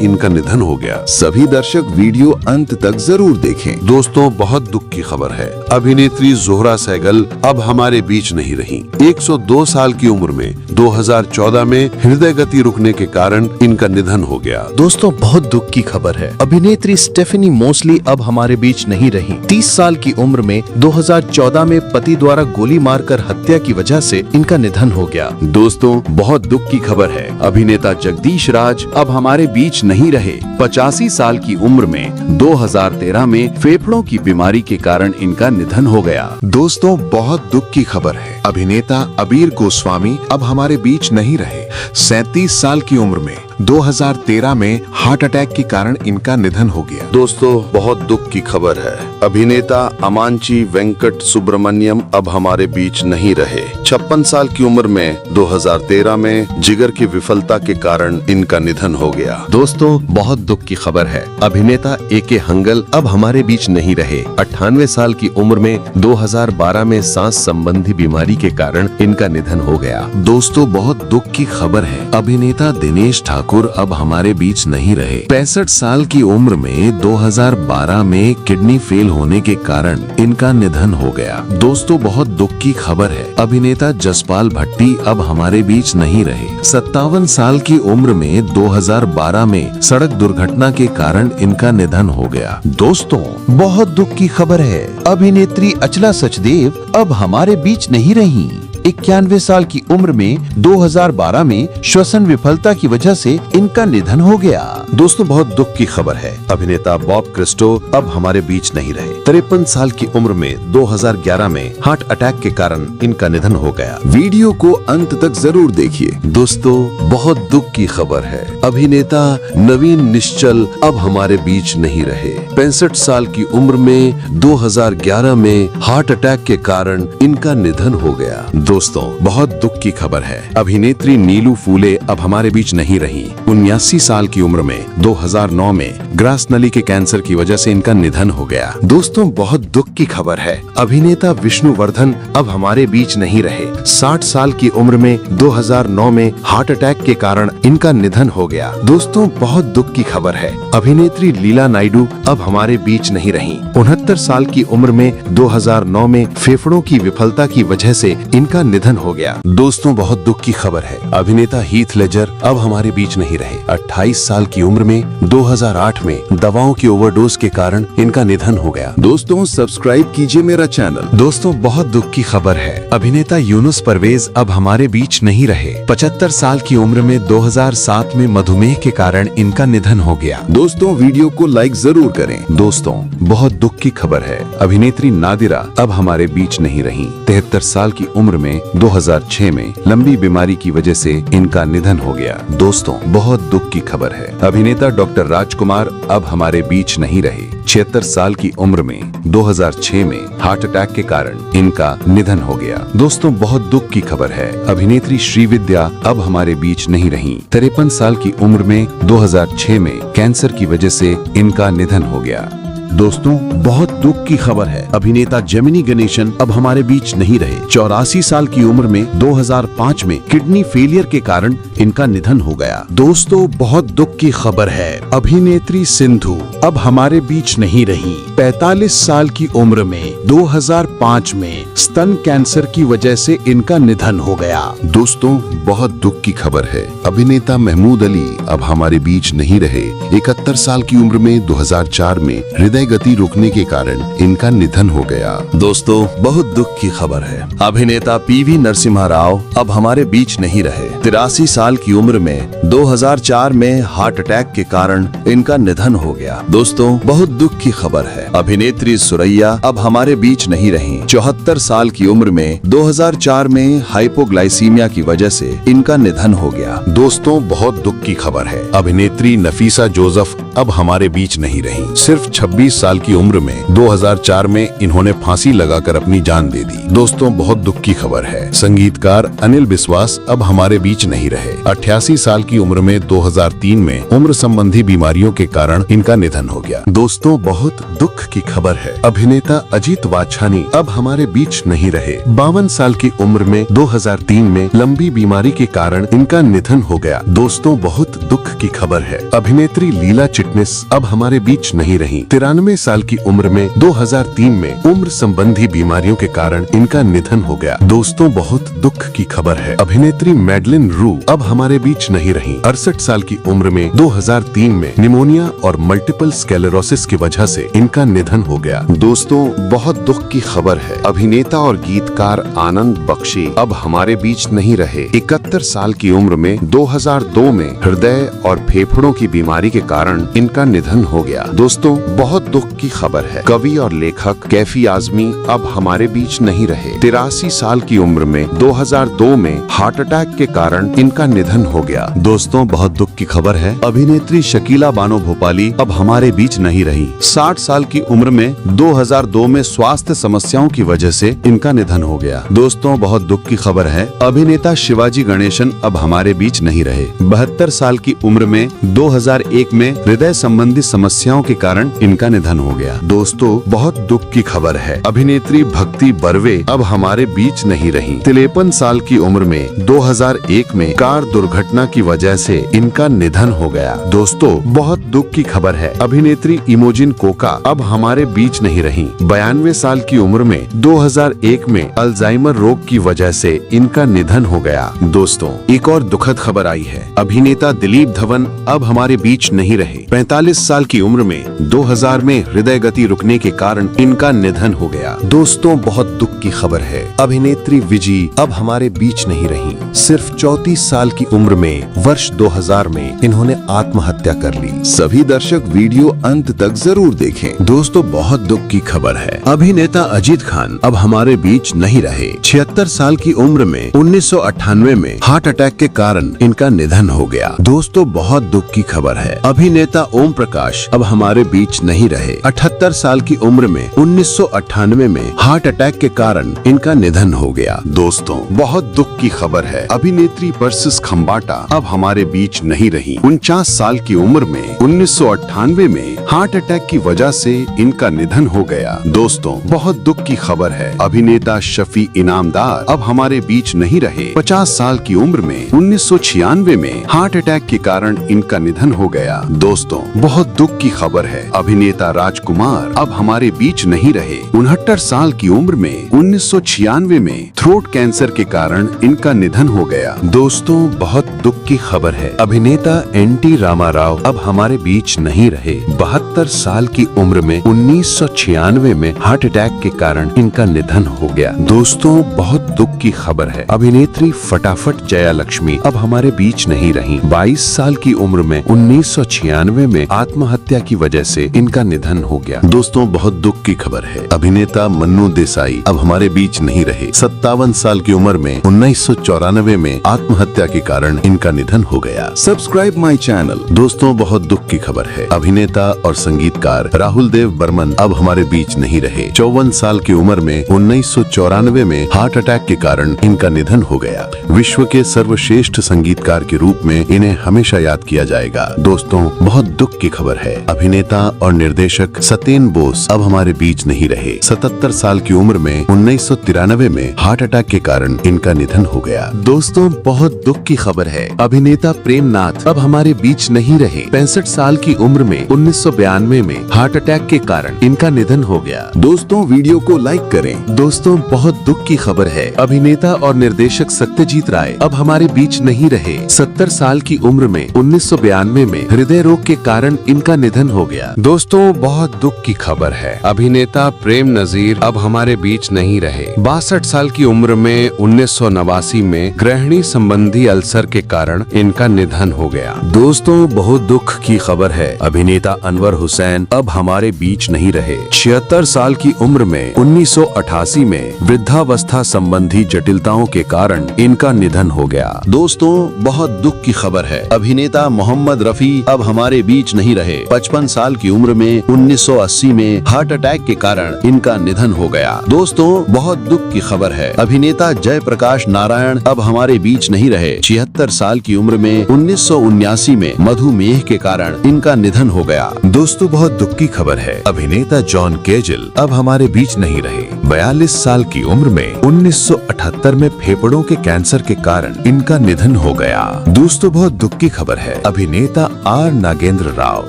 इनका निधन हो गया। सभी दर्शक वीडियो अंत तक जरूर देखें। दोस्तों बहुत दुख की खबर है, अभिनेत्री जोहरा सहगल अब हमारे बीच नहीं रही। 102 साल की उम्र में 2014 में हृदय गति रुकने के कारण इनका निधन हो गया। दोस्तों बहुत दुख की खबर है, अभिनेत्री स्टेफनी मोस्ली अब हमारे बीच नहीं रही। 30 साल की उम्र में 2014 में पति द्वारा गोली मारकर हत्या की वजह से इनका निधन हो गया। दोस्तों बहुत दुख की खबर है, अभिनेता जगदीश राज अब हमारे बीच नहीं रहे। 85 साल की उम्र में 2013 में फेफड़ों की बीमारी के कारण इनका निधन हो गया। दोस्तों बहुत दुख की खबर है, अभिनेता अबीर गोस्वामी अब हमारे बीच नहीं रहे। 37 साल की उम्र में 2013 में हार्ट अटैक के कारण इनका निधन हो गया। दोस्तों बहुत दुख की खबर है, अभिनेता अमांची वेंकट सुब्रमण्यम अब हमारे बीच नहीं रहे। 56 साल की उम्र में 2013 में जिगर की विफलता के कारण इनका निधन हो गया। दोस्तों बहुत दुख की खबर है, अभिनेता ए.के. हंगल अब हमारे बीच नहीं रहे। 98 साल की उम्र में 2012 में सांस संबंधी बीमारी के कारण इनका निधन हो गया। दोस्तों बहुत दुख की खबर है, अभिनेता दिनेश ठाकुर अब हमारे बीच नहीं रहे। 65 साल की उम्र में 2012 में किडनी फेल होने के कारण इनका निधन हो गया। दोस्तों बहुत दुख की खबर है, अभिनेता जसपाल भट्टी अब हमारे बीच नहीं रहे। 57 साल की उम्र में 2012 में सड़क दुर्घटना के कारण इनका निधन हो गया। दोस्तों बहुत दुख की खबर है, अभिनेत्री अचला सचदेव अब हमारे बीच नहीं रही। 91 साल की उम्र में 2012 में श्वसन विफलता की वजह से इनका निधन हो गया। दोस्तों बहुत दुख की खबर है, अभिनेता बॉब क्रिस्टो अब हमारे बीच नहीं रहे। 53 साल की उम्र में 2011 में हार्ट अटैक के कारण इनका निधन हो गया। वीडियो को अंत तक जरूर देखिए। दोस्तों बहुत दुख की खबर है, अभिनेता नवीन निश्चल अब हमारे बीच नहीं रहे। 65 साल की उम्र में 2011 में हार्ट अटैक के कारण इनका निधन हो गया। दोस्तों बहुत दुख की खबर है, अभिनेत्री नीलू फूले अब हमारे बीच नहीं रही। 79 साल की उम्र में 2009 में ग्रास नली के कैंसर की वजह से इनका निधन हो गया। दोस्तों बहुत दुख की खबर है, अभिनेता विष्णुवर्धन अब हमारे बीच नहीं रहे। 60 साल की उम्र में 2009 में हार्ट अटैक के कारण इनका निधन हो गया। दोस्तों बहुत दुख की खबर है, अभिनेत्री लीला नायडू अब हमारे बीच नहीं रही। 69 साल की उम्र में 2009 में फेफड़ों की विफलता की वजह से इनका निधन हो गया। दोस्तों बहुत दुख की खबर है, अभिनेता हीथ लेजर अब हमारे बीच नहीं रहे। 28 साल की उम्र में 2008 में दवाओं की ओवरडोज के कारण इनका निधन हो गया। दोस्तों सब्सक्राइब कीजिए मेरा चैनल। दोस्तों बहुत दुख की खबर है, अभिनेता यूनुस परवेज अब हमारे बीच नहीं रहे। 75 साल की उम्र में 2007 में मधुमेह के कारण इनका निधन हो गया। दोस्तों वीडियो को लाइक जरूर करें। दोस्तों बहुत दुख की खबर है, अभिनेत्री नादिरा अब हमारे बीच नहीं रही। 73 साल की उम्र में 2006 में लंबी बीमारी की वजह से इनका निधन हो गया। दोस्तों बहुत दुख की खबर है, अभिनेता डॉक्टर राजकुमार अब हमारे बीच नहीं रहे। 76 साल की उम्र में 2006 में हार्ट अटैक के कारण इनका निधन हो गया। दोस्तों बहुत दुख की खबर है, अभिनेत्री श्रीविद्या अब हमारे बीच नहीं रही। 53 साल की उम्र में 2006 में कैंसर की वजह से इनका निधन हो गया। दोस्तों बहुत दुख की खबर है, अभिनेता जेमिनी गणेशन अब हमारे बीच नहीं रहे। 84 साल की उम्र में 2005 में किडनी फेलियर के कारण इनका निधन हो गया। दोस्तों बहुत दुख की खबर है, अभिनेत्री सिंधु अब हमारे बीच नहीं रही। 45 साल की उम्र में 2005 में स्तन कैंसर की वजह से इनका निधन हो गया। दोस्तों बहुत दुख की खबर है, अभिनेता महमूद अली अब हमारे बीच नहीं रहे। 71 साल की उम्र में 2004 में हृदय गति रुकने के कारण इनका निधन हो गया। दोस्तों बहुत दुख की खबर है, अभिनेता पीवी नरसिम्हा राव अब हमारे बीच नहीं रहे। 83 साल की उम्र में 2004 में हार्ट अटैक के कारण इनका निधन हो गया। दोस्तों बहुत दुख की खबर है, है। अभिनेत्री सुरैया अब हमारे बीच नहीं रही। 74 साल की उम्र में 2004 में हाइपोग्लाइसीमिया की वजह से इनका निधन हो गया। दोस्तों बहुत दुख की खबर है, अभिनेत्री नफीसा जोसेफ अब हमारे बीच नहीं रही। सिर्फ 26 साल की उम्र में 2004 में इन्होंने फांसी लगाकर अपनी जान दे दी। दोस्तों बहुत दुख की खबर है, संगीतकार अनिल बिस्वास अब हमारे बीच नहीं रहे। 88 साल की उम्र में 2003 में उम्र संबंधी बीमारियों के कारण इनका निधन हो गया। दोस्तों बहुत दुख की खबर है, अभिनेता अजीत वाछानी अब हमारे बीच नहीं रहे। 52 साल की उम्र में 2003 में लंबी बीमारी के कारण इनका निधन हो गया। दोस्तों बहुत दुख की खबर है, अभिनेत्री लीला चिटनिस अब हमारे बीच नहीं रही। 93 साल की उम्र में 2003 में उम्र संबंधी बीमारियों के कारण इनका निधन हो गया। दोस्तों बहुत दुख की खबर है, अभिनेत्री मैडलिन रू अब हमारे बीच नहीं रही। 68 साल की उम्र में 2003 में निमोनिया और मल्टीपल स्क्लेरोसिस की वजह से इनका निधन हो गया। दोस्तों बहुत दुख की खबर है, अभिनेता और गीतकार आनंद बख्शी अब हमारे बीच नहीं रहे। 71 साल की उम्र में 2002 में हृदय और फेफड़ों की बीमारी के कारण इनका निधन हो गया। दोस्तों बहुत दुख की खबर है, कवि और लेखक कैफी आजमी अब हमारे बीच नहीं रहे। 83 साल की उम्र में 2002 में हार्ट अटैक के कारण इनका निधन हो गया। दोस्तों बहुत दुख की खबर है, अभिनेत्री शकीला बानो भोपाली अब हमारे बीच नहीं रही। 60 साल की उम्र में 2002 में स्वास्थ्य समस्याओं की वजह से इनका निधन हो गया। दोस्तों बहुत दुख की खबर है, अभिनेता शिवाजी गणेशन अब हमारे बीच नहीं रहे। 72 साल की उम्र में 2001 में हृदय संबंधी समस्याओं के कारण इनका निधन हो गया। दोस्तों बहुत दुख की खबर है, अभिनेत्री भक्ति बर्वे अब हमारे बीच नहीं रही। 53 साल की उम्र में 2001 में कार दुर्घटना की वजह से इनका निधन हो गया। दोस्तों बहुत दुख की खबर है, अभिनेत्री इमोजिन कोका अब हमारे बीच नहीं रही। 92 साल की उम्र में 2001 में अल्जाइमर रोग की वजह से इनका निधन हो गया। दोस्तों एक और दुखद खबर आई है, अभिनेता दिलीप धवन अब हमारे बीच नहीं रहे। 45 साल की उम्र में 2000 में हृदय गति रुकने के कारण इनका निधन हो गया। दोस्तों बहुत दुख की खबर है, अभिनेत्री विजी अब हमारे बीच नहीं रही। सिर्फ 34 साल की उम्र में वर्ष 2000 में इन्होंने आत्महत्या कर ली। सभी दर्शक वीडियो अंत तक जरूर देखें। दोस्तों बहुत दुख की खबर है, अभिनेता अजीत खान अब हमारे बीच नहीं रहे। 76 साल की उम्र में 1998 में हार्ट अटैक के कारण इनका निधन हो गया। दोस्तों बहुत दुख की खबर है, अभिनेता ओम प्रकाश अब हमारे बीच नहीं रहे। 78 साल की उम्र में 1998 में हार्ट अटैक के कारण इनका निधन हो गया। दोस्तों बहुत दुख की खबर है, अभिनेत्री परसिस खम्बाटा अब हमारे बीच नहीं रही। 49 साल की उम्र में 1998 में हार्ट अटैक की वजह से इनका निधन हो गया। दोस्तों बहुत दुख की खबर है, अभिनेता शफी इनामदार अब हमारे बीच नहीं रहे। 50 साल की उम्र में 1996 में हार्ट अटैक के कारण इनका निधन हो गया। दोस्तों बहुत दुख की खबर है, अभिनेता राजकुमार अब हमारे बीच नहीं रहे। 69 साल की उम्र में 1996 में थ्रोट कैंसर के कारण इनका निधन हो गया। दोस्तों बहुत दुख की खबर है, अभिनेता एन.टी. रामाराव अब हमारे बीच नहीं रहे। 72 साल की उम्र में 1996 में हार्ट अटैक के कारण इनका निधन हो गया। दोस्तों बहुत दुख की खबर है, अभिनेत्री फटाफट जया लक्ष्मी अब हमारे बीच नहीं रही। 22 साल की उम्र में 1996 में आत्महत्या की वजह से इनका निधन हो गया। दोस्तों बहुत दुख की खबर है, अभिनेता मन्नू देसाई अब हमारे बीच नहीं रहे। 57 साल की उम्र में 1994 में आत्महत्या के कारण इनका निधन हो गया। Subscribe my channel. दोस्तों बहुत दुख की खबर है, अभिनेता और संगीतकार राहुल देव बर्मन अब हमारे बीच नहीं रहे। 54 साल की उम्र में 1994 में हार्ट अटैक के कारण इनका निधन हो गया। विश्व के सर्वश्रेष्ठ संगीतकार के रूप में इन्हें हमेशा याद किया जाएगा। दोस्तों बहुत दुख की खबर है, अभिनेता और निर्देशक सत्येन बोस अब हमारे बीच नहीं रहे। 77 साल की उम्र में 1993 में हार्ट अटैक के कारण इनका निधन हो गया। दोस्तों बहुत दुख की खबर है, अभिनेता प्रेमनाथ अब हमारे बीच नहीं रहे। 65 साल की उम्र में 1992 में हार्ट अटैक के कारण इनका निधन हो गया। दोस्तों वीडियो को लाइक करें। दोस्तों बहुत दुख की खबर है, अभिनेता और निर्देशक सत्यजीत राय अब हमारे बीच नहीं रहे। 70 साल की उम्र में 1992 में हृदय रोग के के कारण इनका निधन हो गया। दोस्तों बहुत दुख की खबर है, अभिनेता प्रेम नजीर अब हमारे बीच नहीं रहे। 62 साल की उम्र में 1989 में गृहिणी संबंधी अल्सर के कारण इनका निधन हो गया। दोस्तों बहुत दुख की खबर है, अभिनेता अनवर हुसैन अब हमारे बीच नहीं रहे। 76 साल की उम्र में 1988 में वृद्धावस्था संबंधी जटिलताओं के कारण इनका निधन हो गया। दोस्तों बहुत दुख की खबर है, अभिनेता मोहम्मद रफी अब हमारे बीच नहीं रहे। 55 साल की उम्र में 1980 में हार्ट अटैक के कारण इनका निधन हो गया। दोस्तों बहुत दुख की खबर है, अभिनेता जयप्रकाश नारायण अब हमारे बीच नहीं रहे। 76 साल की उम्र में 1979 में मधुमेह के कारण इनका निधन हो गया। दोस्तों बहुत दुख की खबर है, अभिनेता जॉन केजिल अब हमारे बीच नहीं रहे। 42 साल की उम्र में 1978 में फेफड़ों के कैंसर के कारण इनका निधन हो गया। दोस्तों बहुत दुख की खबर है, अभिनेता आर नागेंद्र राव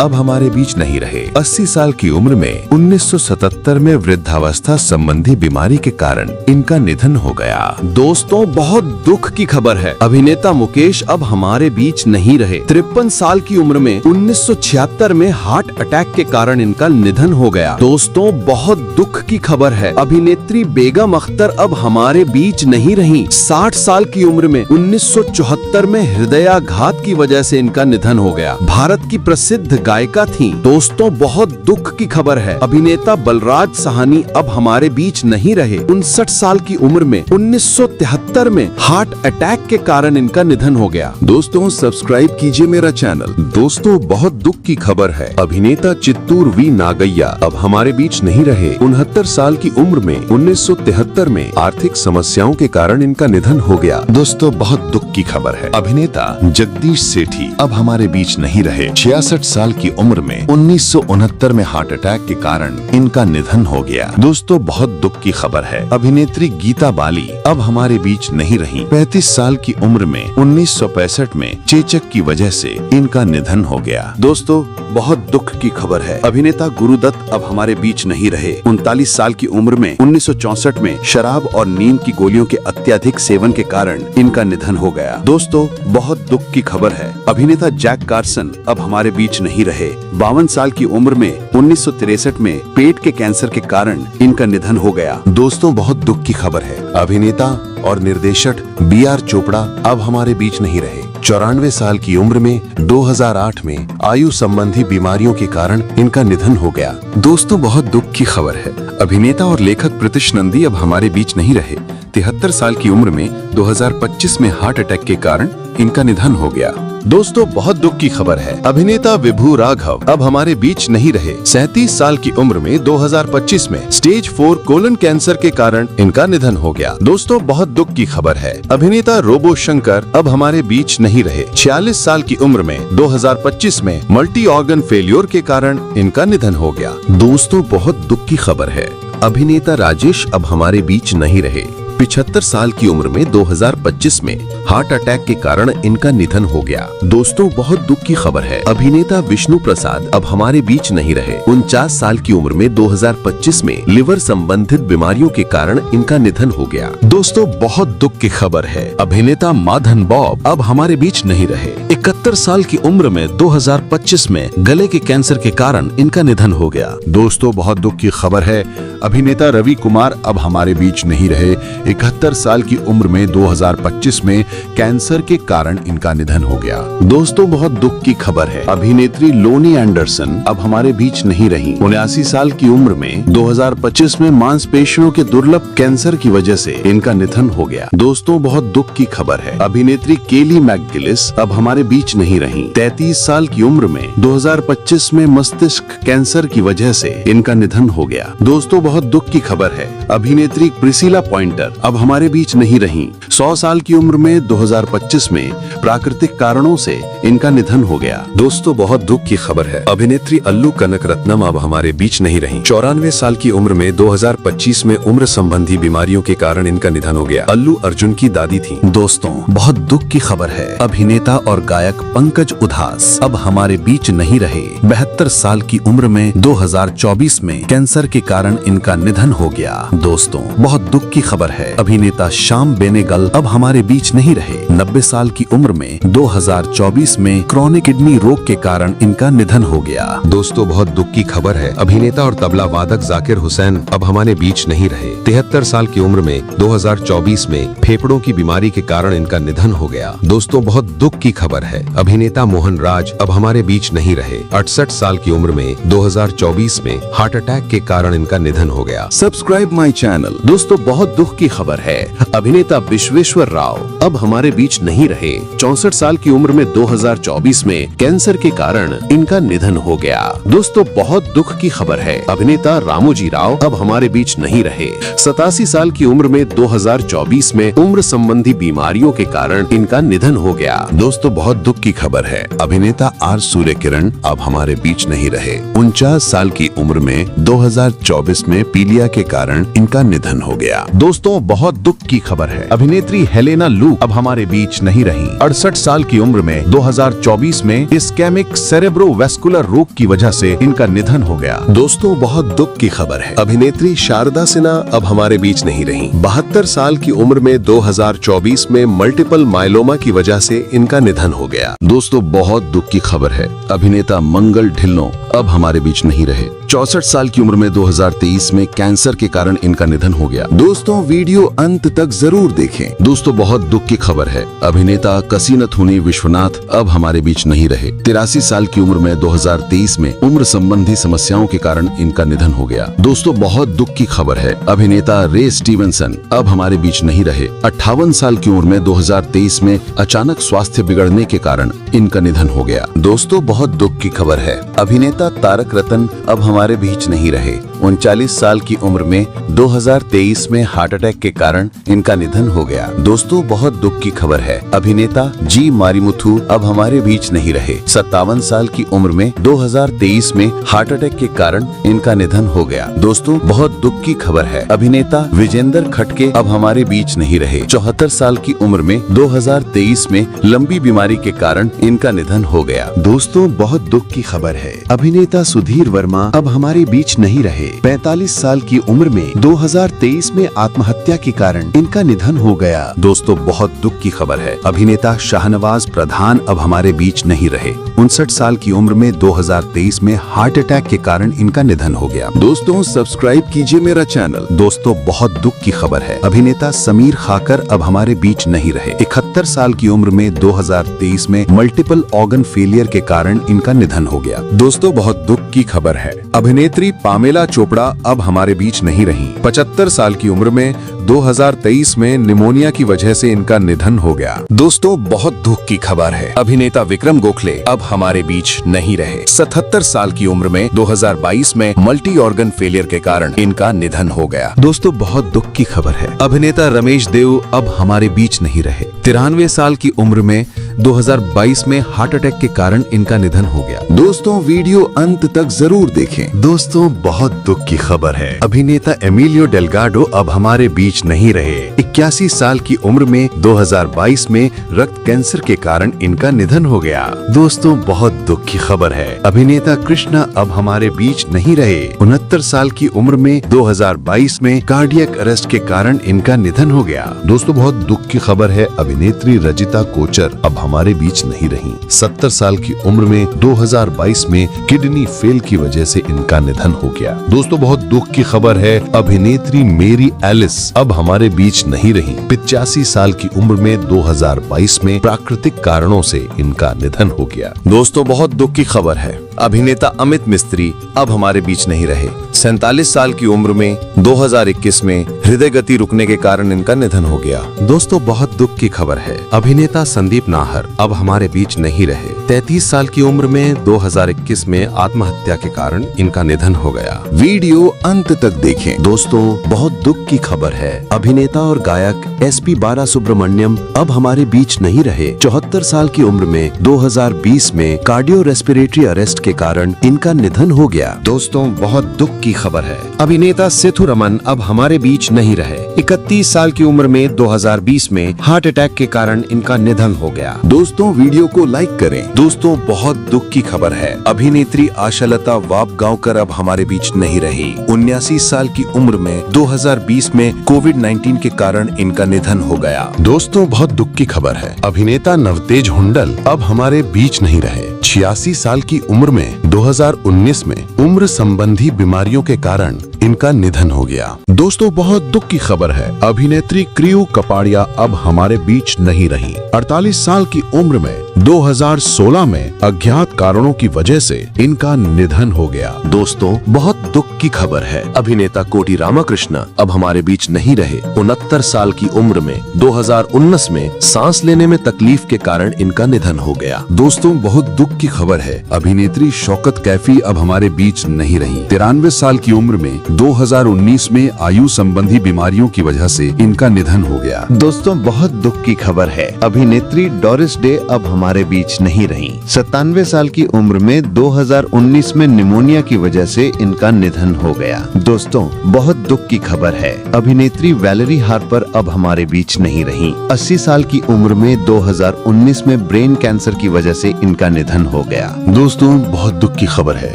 अब हमारे बीच नहीं रहे। 80 साल की उम्र में 1977 में वृद्धावस्था संबंधी बीमारी के कारण इनका निधन हो गया। दोस्तों बहुत दुख की खबर है, अभिनेता मुकेश अब हमारे बीच नहीं रहे। 53 साल की उम्र में 1976 में हार्ट अटैक के कारण इनका निधन हो गया। दोस्तों बहुत दुख की खबर है, अभिनेत्री बेगम अख्तर अब हमारे बीच नहीं रही। 60 साल की उम्र में 1974 में हृदयाघात की वजह से इनका निधन हो गया। भारत की प्रसिद्ध गायिका थी। दोस्तों बहुत दुख की खबर है, अभिनेता बलराज साहनी अब हमारे बीच नहीं रहे। 59 साल की उम्र में 1973 में हार्ट अटैक के कारण इनका निधन हो गया। दोस्तों सब्सक्राइब कीजिए मेरा चैनल। दोस्तों बहुत दुख की खबर है, अभिनेता चित्तूर वी नागैया अब हमारे बीच नहीं रहे। 69 साल की उम्र में 1973 में आर्थिक समस्याओं के कारण इनका निधन हो गया। दोस्तों बहुत दुख की खबर है, अभिनेता जगदीश सेठी अब हमारे बीच नहीं रहे। 66 साल की उम्र में 1969 में हार्ट अटैक के कारण इनका निधन हो गया। दोस्तों बहुत दुख की खबर है, अभिनेत्री गीता बाली अब हमारे बीच नहीं रही। 35 साल की उम्र में 1965 में चेचक की वजह से इनका निधन हो गया। दोस्तों बहुत दुख की खबर है, अभिनेता गुरुदत्त अब हमारे बीच नहीं रहे। 39 साल की उम्र में 1964 में शराब और नींद की गोलियों के अत्यधिक सेवन के कारण इनका निधन हो गया। दोस्तों बहुत दुख की खबर है, अभिनेता जैक कार्सन अब हमारे बीच नहीं रहे। 52 साल की उम्र में 1963 में पेट के कैंसर के कारण इनका निधन हो गया। दोस्तों बहुत दुख की खबर है, अभिनेता और निर्देशक बी.आर. चोपड़ा अब हमारे बीच नहीं रहे। 94 साल की उम्र में 2008 में आयु संबंधी बीमारियों के कारण इनका निधन हो गया। दोस्तों बहुत दुख की खबर है, अभिनेता और लेखक प्रीतिश नंदी अब हमारे बीच नहीं रहे। 73 साल की उम्र में 2025 में हार्ट अटैक के कारण इनका निधन हो गया। दोस्तों बहुत दुख की खबर है, अभिनेता विभू राघव अब हमारे बीच नहीं रहे। 37 साल की उम्र में 2025 में स्टेज 4 कोलन कैंसर के कारण इनका निधन हो गया। दोस्तों बहुत दुख की खबर है, अभिनेता रोबो शंकर अब हमारे बीच नहीं रहे। 46 साल की उम्र में 2025 में मल्टी ऑर्गन फेल्योर के कारण इनका निधन हो गया। दोस्तों बहुत दुख की खबर है, अभिनेता राजेश अब हमारे बीच नहीं रहे। 75 साल की उम्र में 2025 में हार्ट अटैक के कारण इनका निधन हो गया। दोस्तों बहुत दुख की खबर है, अभिनेता विष्णु प्रसाद अब हमारे बीच नहीं रहे। 49 साल की उम्र में 2025 में लिवर संबंधित बीमारियों के कारण इनका निधन हो गया। दोस्तों बहुत दुख की खबर है, अभिनेता माधन बॉब अब हमारे बीच नहीं रहे। 71 साल की उम्र में 2025 में गले के कैंसर के कारण इनका निधन हो गया। दोस्तों बहुत दुख की खबर है, अभिनेता रवि कुमार अब हमारे बीच नहीं रहे। 71 साल की उम्र में 2025 में कैंसर के कारण इनका निधन हो गया। दोस्तों बहुत दुख की खबर है, अभिनेत्री लोनी एंडरसन अब हमारे बीच नहीं रही। 79 साल की उम्र में 2025 में मांसपेशियों के दुर्लभ कैंसर की वजह से इनका निधन हो गया। दोस्तों बहुत दुख की खबर है, अभिनेत्री केली मैकगिलिस अब हमारे बीच नहीं रही। 33 साल की उम्र में 2025 में मस्तिष्क कैंसर की वजह से इनका निधन हो गया। दोस्तों बहुत दुख की खबर है, अभिनेत्री प्रिसिला पॉइंटर अब हमारे बीच नहीं रही। 100 साल की उम्र में 2025 में प्राकृतिक कारणों से इनका निधन हो गया। दोस्तों बहुत दुख की खबर है, अभिनेत्री अल्लू कनक रत्नम अब हमारे बीच नहीं रही। 94 साल की उम्र में 2025 में उम्र संबंधी बीमारियों के कारण इनका निधन हो गया। अल्लू अर्जुन की दादी थी। दोस्तों बहुत दुख की खबर है, अभिनेता और गायक पंकज उधास अब हमारे बीच नहीं रहे। 72 साल की उम्र में 2024 में कैंसर के कारण इनका निधन हो गया। दोस्तों बहुत दुख की खबर है, है। अभिनेता श्याम बेनेगल अब हमारे बीच नहीं रहे। 90 साल की उम्र में 2024 में क्रॉनिक किडनी रोग के कारण इनका निधन हो गया। दोस्तों बहुत दुख की खबर है, अभिनेता और तबला वादक जाकिर हुसैन अब हमारे बीच नहीं रहे। 73 साल की उम्र में 2024 में फेफड़ों की बीमारी के कारण इनका निधन हो गया। दोस्तों बहुत दुख की खबर है, अभिनेता मोहन राज अब हमारे बीच नहीं रहे। 68 साल की उम्र में 2024 में हार्ट अटैक के कारण इनका निधन हो गया। Subscribe my channel. दोस्तों बहुत दुख की खबर है, अभिनेता विश्वेश्वर राव अब हमारे बीच नहीं रहे। 64 साल की उम्र में 2024 में कैंसर के कारण इनका निधन हो गया। दोस्तों बहुत दुख की खबर है, अभिनेता रामोजी राव अब हमारे बीच नहीं रहे। 87 साल की उम्र में 2024 में उम्र संबंधी बीमारियों के कारण इनका निधन हो गया। दोस्तों बहुत दुख की खबर है, अभिनेता आर सूर्य किरण अब हमारे बीच नहीं रहे। 49 साल की उम्र में 2024 में पीलिया के कारण इनका निधन हो गया। दोस्तों बहुत दुख की खबर है, अभिनेत्री हेलेना लू अब हमारे बीच नहीं रही। 68 साल की उम्र में 2024 में इस्केमिक सेरेब्रोवैस्कुलर रोग की वजह से इनका निधन हो गया। दोस्तों बहुत दुख की खबर है, अभिनेत्री शारदा सिन्हा अब हमारे बीच नहीं रही। 72 साल की उम्र में 2024 में मल्टीपल माइलोमा की वजह से इनका निधन हो गया। दोस्तों बहुत दुख की खबर है, अभिनेता मंगल ढिल्लों अब हमारे बीच नहीं रहे। 64 साल की उम्र में 2023 में कैंसर के कारण इनका निधन हो गया। दोस्तों वीडियो अंत तक जरूर देखें। दोस्तों बहुत दुख की खबर है, अभिनेता कसीनथुनी विश्वनाथ अब हमारे बीच नहीं रहे। 83 साल की उम्र में 2023 में उम्र संबंधी समस्याओं के कारण इनका निधन हो गया। दोस्तों बहुत दुख की खबर है, अभिनेता रे स्टीवनसन अब हमारे बीच नहीं रहे। 58 साल की उम्र में 2023 में अचानक स्वास्थ्य बिगड़ने के कारण इनका निधन हो गया। दोस्तों बहुत दुख की खबर है, अभिनेता तारक रतन अब हमारे बीच नहीं रहे। 39 साल की उम्र में 2023 में हार्ट अटैक के कारण इनका निधन हो गया। दोस्तों बहुत दुख की खबर है, अभिनेता जी मारिमुथु अब हमारे बीच नहीं रहे। 57 साल की उम्र में 2023 में हार्ट अटैक के कारण इनका निधन हो गया। दोस्तों बहुत दुख की खबर है, अभिनेता विजेंद्र खटके अब हमारे बीच नहीं रहे। 74 साल की उम्र में 2023 में लंबी बीमारी के कारण इनका निधन हो गया। दोस्तों बहुत दुख की खबर है, अभिनेता सुधीर वर्मा अब हमारे बीच नहीं रहे। 45 साल की उम्र में 2023 में आत्महत्या के कारण इनका निधन हो गया। दोस्तों बहुत दुख की खबर है, अभिनेता शाहनवाज प्रधान अब हमारे बीच नहीं रहे। 59 साल की उम्र में 2023 में हार्ट अटैक के कारण इनका निधन हो गया। दोस्तों सब्सक्राइब कीजिए मेरा चैनल। दोस्तों बहुत दुख की खबर है, अभिनेता समीर खाकर अब हमारे बीच नहीं रहे। 71 साल की उम्र में 2023 में मल्टीपल ऑर्गन फेलियर के कारण इनका निधन हो गया। दोस्तों बहुत दुख की खबर है, अभिनेत्री पामेला चोपड़ा अब हमारे बीच नहीं रही। 75 साल की उम्र में 2023 में निमोनिया की वजह से इनका निधन हो गया। दोस्तों बहुत दुख की खबर है, अभिनेता विक्रम गोखले अब हमारे बीच नहीं रहे। 77 साल की उम्र में 2022 में मल्टी ऑर्गन फेलियर के कारण इनका निधन हो गया। दोस्तों बहुत दुख की खबर है, अभिनेता रमेश देव अब हमारे बीच नहीं रहे। 93 साल की उम्र में 2022 में हार्ट अटैक के कारण इनका निधन हो गया। दोस्तों वीडियो अंत तक जरूर देखें। दोस्तों बहुत दुख की खबर है, अभिनेता एमिलियो डेल्गाडो अब हमारे बीच नहीं रहे। 81 साल की उम्र में 2022 में रक्त कैंसर के कारण इनका निधन हो गया। दोस्तों बहुत दुख की खबर है, अभिनेता कृष्णा अब हमारे बीच नहीं रहे। 69 साल की उम्र में 2022 में कार्डियक अरेस्ट के कारण इनका निधन हो गया। दोस्तों बहुत दुख की खबर है, अभिनेत्री रजिता कोचर अब हमारे बीच नहीं रही। 70 साल की उम्र में 2022 में किडनी फेल की वजह से इनका निधन हो गया। दोस्तों बहुत दुख की खबर है, अभिनेत्री मेरी एलिस अब हमारे बीच नहीं रही। 85 साल की उम्र में 2022 में प्राकृतिक कारणों से इनका निधन हो गया। दोस्तों बहुत दुख की खबर है, अभिनेता अमित मिस्त्री अब हमारे बीच नहीं रहे। 47 साल की उम्र में 2021 में हृदय गति रुकने के कारण इनका निधन हो गया। दोस्तों बहुत दुख की खबर है, अभिनेता संदीप नाहर अब हमारे बीच नहीं रहे। 33 साल की उम्र में 2021 में आत्महत्या के कारण इनका निधन हो गया। वीडियो अंत तक देखें। दोस्तों बहुत दुख की खबर है, अभिनेता और गायक SP बालासुब्रमण्यम अब हमारे बीच नहीं रहे। 74 साल की उम्र में 2020 में कार्डियो रेस्पिरेटरी अरेस्ट के कारण इनका निधन हो गया। दोस्तों बहुत दुख की खबर है, अभिनेता सेथु रमन अब हमारे बीच नहीं रहे। 31 साल की उम्र में 2020 में हार्ट अटैक के कारण इनका निधन हो गया। दोस्तों वीडियो को लाइक करें। दोस्तों बहुत दुख की खबर है, अभिनेत्री आशालता वाबगांवकर अब हमारे बीच नहीं रही। 79 साल की उम्र में 2020 में कोविड-19 के कारण इनका निधन हो गया। दोस्तों बहुत दुख की खबर है, अभिनेता नवतेज हुंडल अब हमारे बीच नहीं रहे। 86 साल की उम्र में 2019 में उम्र संबंधी बीमारियों के कारण इनका निधन हो गया। दोस्तों बहुत दुख की खबर है, अभिनेत्री क्रियू कपाड़िया अब हमारे बीच नहीं रही। 48 साल की उम्र में 2016 में अज्ञात कारणों की वजह से इनका निधन हो गया। दोस्तों बहुत दुख की खबर है, अभिनेता कोटी रामाकृष्ण अब हमारे बीच नहीं रहे। 69 साल की उम्र में 2019 में सांस लेने में तकलीफ के कारण इनका निधन हो गया। दोस्तों बहुत दुख की खबर है, अभिनेत्री शौकत कैफी अब हमारे बीच नहीं रही। 93 साल की उम्र में 2019 में आयु संबंधी बीमारियों की वजह से इनका निधन हो गया। दोस्तों बहुत दुख की खबर है, अभिनेत्री डोरिस डे अब हमारे बीच नहीं रही। 97 साल की उम्र में 2019 में निमोनिया की वजह से इनका निधन हो गया। दोस्तों बहुत दुख की खबर है, अभिनेत्री वैलेरी हार्पर अब हमारे बीच नहीं रही। 80 साल की उम्र में 2019 में ब्रेन कैंसर की वजह से इनका निधन हो गया। दोस्तों बहुत दुख की खबर है,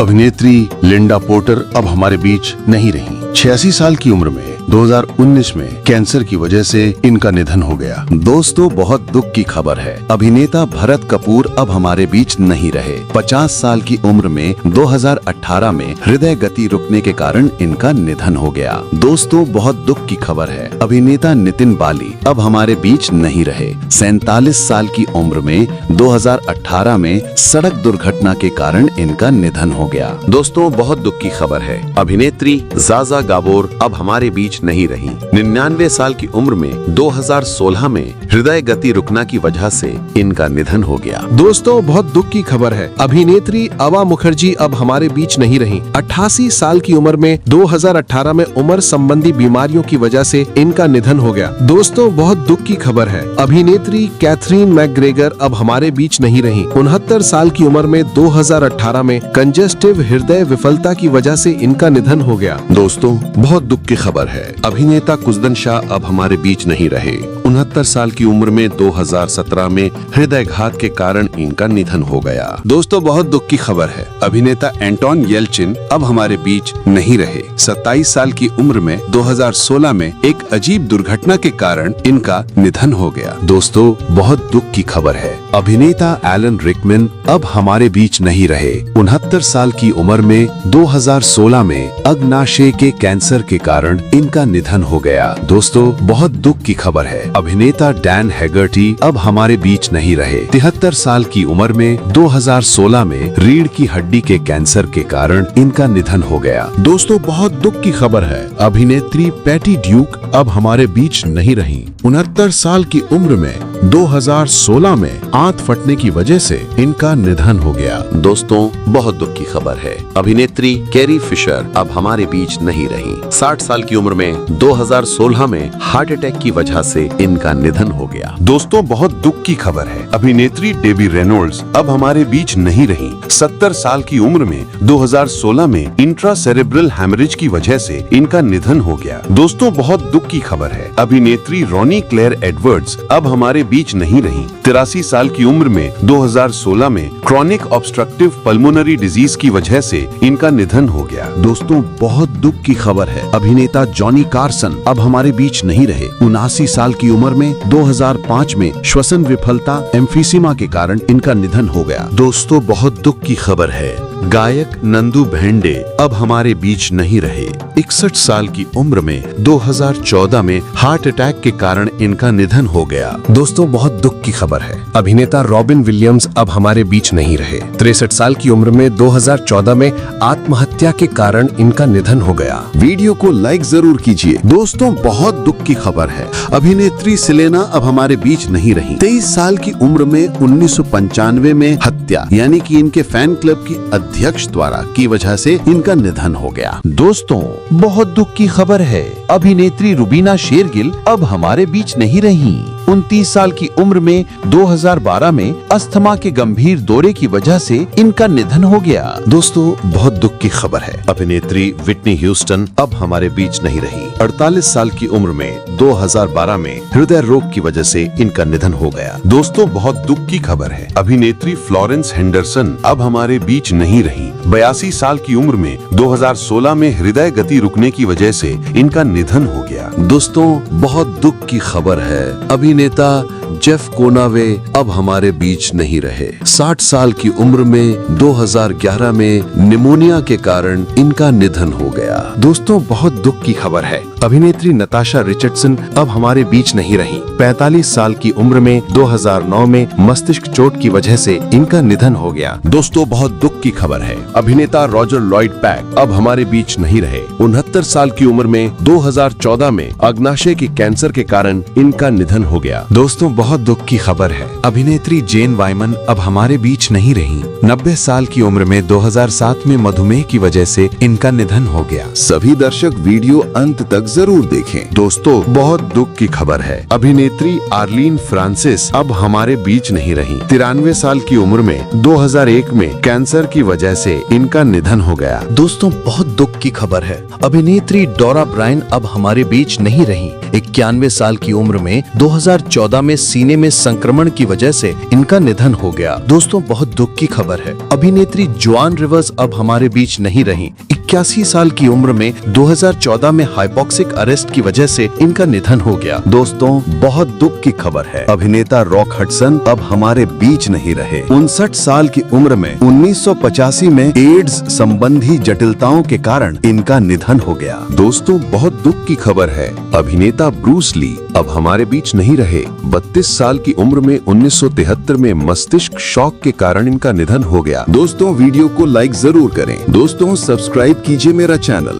अभिनेत्री लिंडा पोर्टर अब हमारे बीच नहीं रही। 86 साल की उम्र में 2019 में कैंसर की वजह से इनका निधन हो गया। दोस्तों बहुत दुख की खबर है, अभिनेता भरत कपूर अब हमारे बीच नहीं रहे। 50 साल की उम्र में 2018 में हृदय गति रुकने के कारण इनका निधन हो गया। दोस्तों बहुत दुख की खबर है, अभिनेता नितिन बाली अब हमारे बीच नहीं रहे। 47 साल की उम्र में 2018 में सड़क दुर्घटना के कारण इनका निधन हो गया। दोस्तों बहुत दुख की खबर है, अभिनेत्री ज़ाज़ा गाबोर अब हमारे बीच नहीं रही। 99 साल की उम्र में 2016 में हृदय गति रुकना की वजह से इनका निधन हो गया। दोस्तों बहुत दुख की खबर है, अभिनेत्री अवा मुखर्जी अब हमारे बीच नहीं रही। 88 साल की उम्र में 2018 में उम्र संबंधी बीमारियों की वजह से इनका निधन हो गया। दोस्तों बहुत दुख की खबर है, अभिनेत्री कैथरीन मैकग्रेगर अब हमारे बीच नहीं रही। 69 साल की उम्र में 2018 में कंजेस्टिव हृदय विफलता की वजह से इनका निधन हो गया। दोस्तों बहुत दुख की खबर है, अभिनेता कुजदन शाह अब हमारे बीच नहीं रहे। 69 साल की उम्र में 2017 में हृदयघात के कारण इनका निधन हो गया। दोस्तों बहुत दुख की खबर है, अभिनेता एंटोन येल्चिन अब हमारे बीच नहीं रहे। 27 साल की उम्र में 2016 में एक अजीब दुर्घटना के कारण इनका निधन हो गया। दोस्तों बहुत दुख की खबर है, अभिनेता एलन रिकमैन अब हमारे बीच नहीं रहे। 69 साल की उम्र में 2016 में अग्नाशय के कैंसर के कारण इनका निधन हो गया। दोस्तों बहुत दुख की खबर है, अभिनेता डैन हैगर्टी अब हमारे बीच नहीं रहे। 73 साल की उम्र में 2016 में रीढ़ की हड्डी के कैंसर के कारण इनका निधन हो गया। दोस्तों बहुत दुख की खबर है, अभिनेत्री पैटी ड्यूक अब हमारे बीच नहीं रही। 69 साल की उम्र में 2016 में आंत फटने की वजह से इनका निधन हो गया। दोस्तों बहुत दुख की खबर है, अभिनेत्री कैरी फिशर अब हमारे बीच नहीं रही। 60 साल की उम्र में 2016 में हार्ट अटैक की वजह से इनका निधन हो गया। दोस्तों बहुत दुख की खबर है, अभिनेत्री डेबी रेनॉल्ड्स अब हमारे बीच नहीं रही। 70 साल की उम्र में 2016 में इंट्रासेरेब्रल हैमरेज की वजह से इनका निधन हो गया। दोस्तों बहुत दुख की खबर है, अभिनेत्री रॉनी क्लेयर एडवर्ड्स अब हमारे बीच नहीं रही। 83 साल की उम्र में 2016 में क्रॉनिक ऑब्स्ट्रक्टिव पल्मोनरी डिजीज की वजह से इनका निधन हो गया। दोस्तों बहुत दुख की खबर है, अभिनेता जॉनी कार्सन अब हमारे बीच नहीं रहे। 79 साल की उम्र में 2005 में श्वसन विफलता एम्फीसीमा के कारण इनका निधन हो गया। दोस्तों बहुत दुख की खबर है, गायक नंदू भेंडे अब हमारे बीच नहीं रहे। 61 साल की उम्र में 2014 में हार्ट अटैक के कारण इनका निधन हो गया। दोस्तों बहुत दुख की खबर है, अभिनेता रॉबिन विलियम्स अब हमारे बीच नहीं रहे। 63 साल की उम्र में 2014 में आत्महत्या के कारण इनका निधन हो गया। वीडियो को लाइक जरूर कीजिए। दोस्तों बहुत दुख की खबर है, अभिनेत्री सेलेना अब हमारे बीच नहीं रही। 23 साल की उम्र में 1995 में हत्या यानी कि इनके फैन क्लब की अध्यक्ष द्वारा की वजह से इनका निधन हो गया। दोस्तों बहुत दुख की खबर है, अभिनेत्री रुबीना शेरगिल अब हमारे बीच नहीं रही। 29 साल की उम्र में 2012 में अस्थमा के गंभीर दौरे की वजह से इनका निधन हो गया। दोस्तों बहुत दुख की खबर है, अभिनेत्री विटनी ह्यूस्टन अब हमारे बीच नहीं रही। 48 साल की उम्र में 2012 में हृदय रोग की वजह से इनका निधन हो गया। दोस्तों बहुत दुख की खबर है, अभिनेत्री फ्लोरेंस हेंडरसन अब हमारे बीच नहीं रही। 82 साल की उम्र में 2016 में हृदय गति रुकने की वजह से इनका निधन हो गया। दोस्तों बहुत दुख की खबर है, अभिनेता जेफ कोनावे अब हमारे बीच नहीं रहे। 60 साल की उम्र में 2011 में निमोनिया के कारण इनका निधन हो गया। दोस्तों बहुत दुख की खबर है, अभिनेत्री नताशा रिचर्डसन अब हमारे बीच नहीं रही। 45 साल की उम्र में 2009 में मस्तिष्क चोट की वजह से इनका निधन हो गया। दोस्तों बहुत दुख की खबर है, अभिनेता रॉजर लॉयड पैक अब हमारे बीच नहीं रहे। 69 साल की उम्र में 2014 में अग्नाशय के कैंसर के कारण इनका निधन हो गया। दोस्तों बहुत दुख की खबर है, अभिनेत्री जेन वाइमन अब हमारे बीच नहीं रही। 90 साल की उम्र में 2007 में मधुमेह की वजह से इनका निधन हो गया। सभी दर्शक वीडियो अंत तक जरूर देखें। दोस्तों बहुत दुख की खबर है, अभिनेत्री आर्लीन फ्रांसिस अब हमारे बीच नहीं रही। 93 साल की उम्र में 2001 में कैंसर की वजह से इनका निधन हो गया। दोस्तों बहुत दुख की खबर है, अभिनेत्री डोरा ब्रायन अब हमारे बीच नहीं रही। 91 साल की उम्र में 2014 में सीने में संक्रमण की वजह से इनका निधन हो गया। दोस्तों बहुत दुख की खबर है, अभिनेत्री जोआन रिवर्स अब हमारे बीच नहीं रही। 81 साल की उम्र में 2014 में हाइपोक्सिक अरेस्ट की वजह से इनका निधन हो गया। दोस्तों बहुत दुख की खबर है, अभिनेता रॉक हडसन अब हमारे बीच नहीं रहे। 59 साल की उम्र में 1985 में एड्स संबंधी जटिलताओं के कारण इनका निधन हो गया। दोस्तों बहुत दुख की खबर है, अभिनेता ब्रूस ली अब हमारे बीच नहीं रहे। 32 साल की उम्र में 1973 में मस्तिष्क शॉक के कारण इनका निधन हो गया। दोस्तों वीडियो को लाइक जरूर करें। दोस्तों सब्सक्राइब कीजिए मेरा चैनल।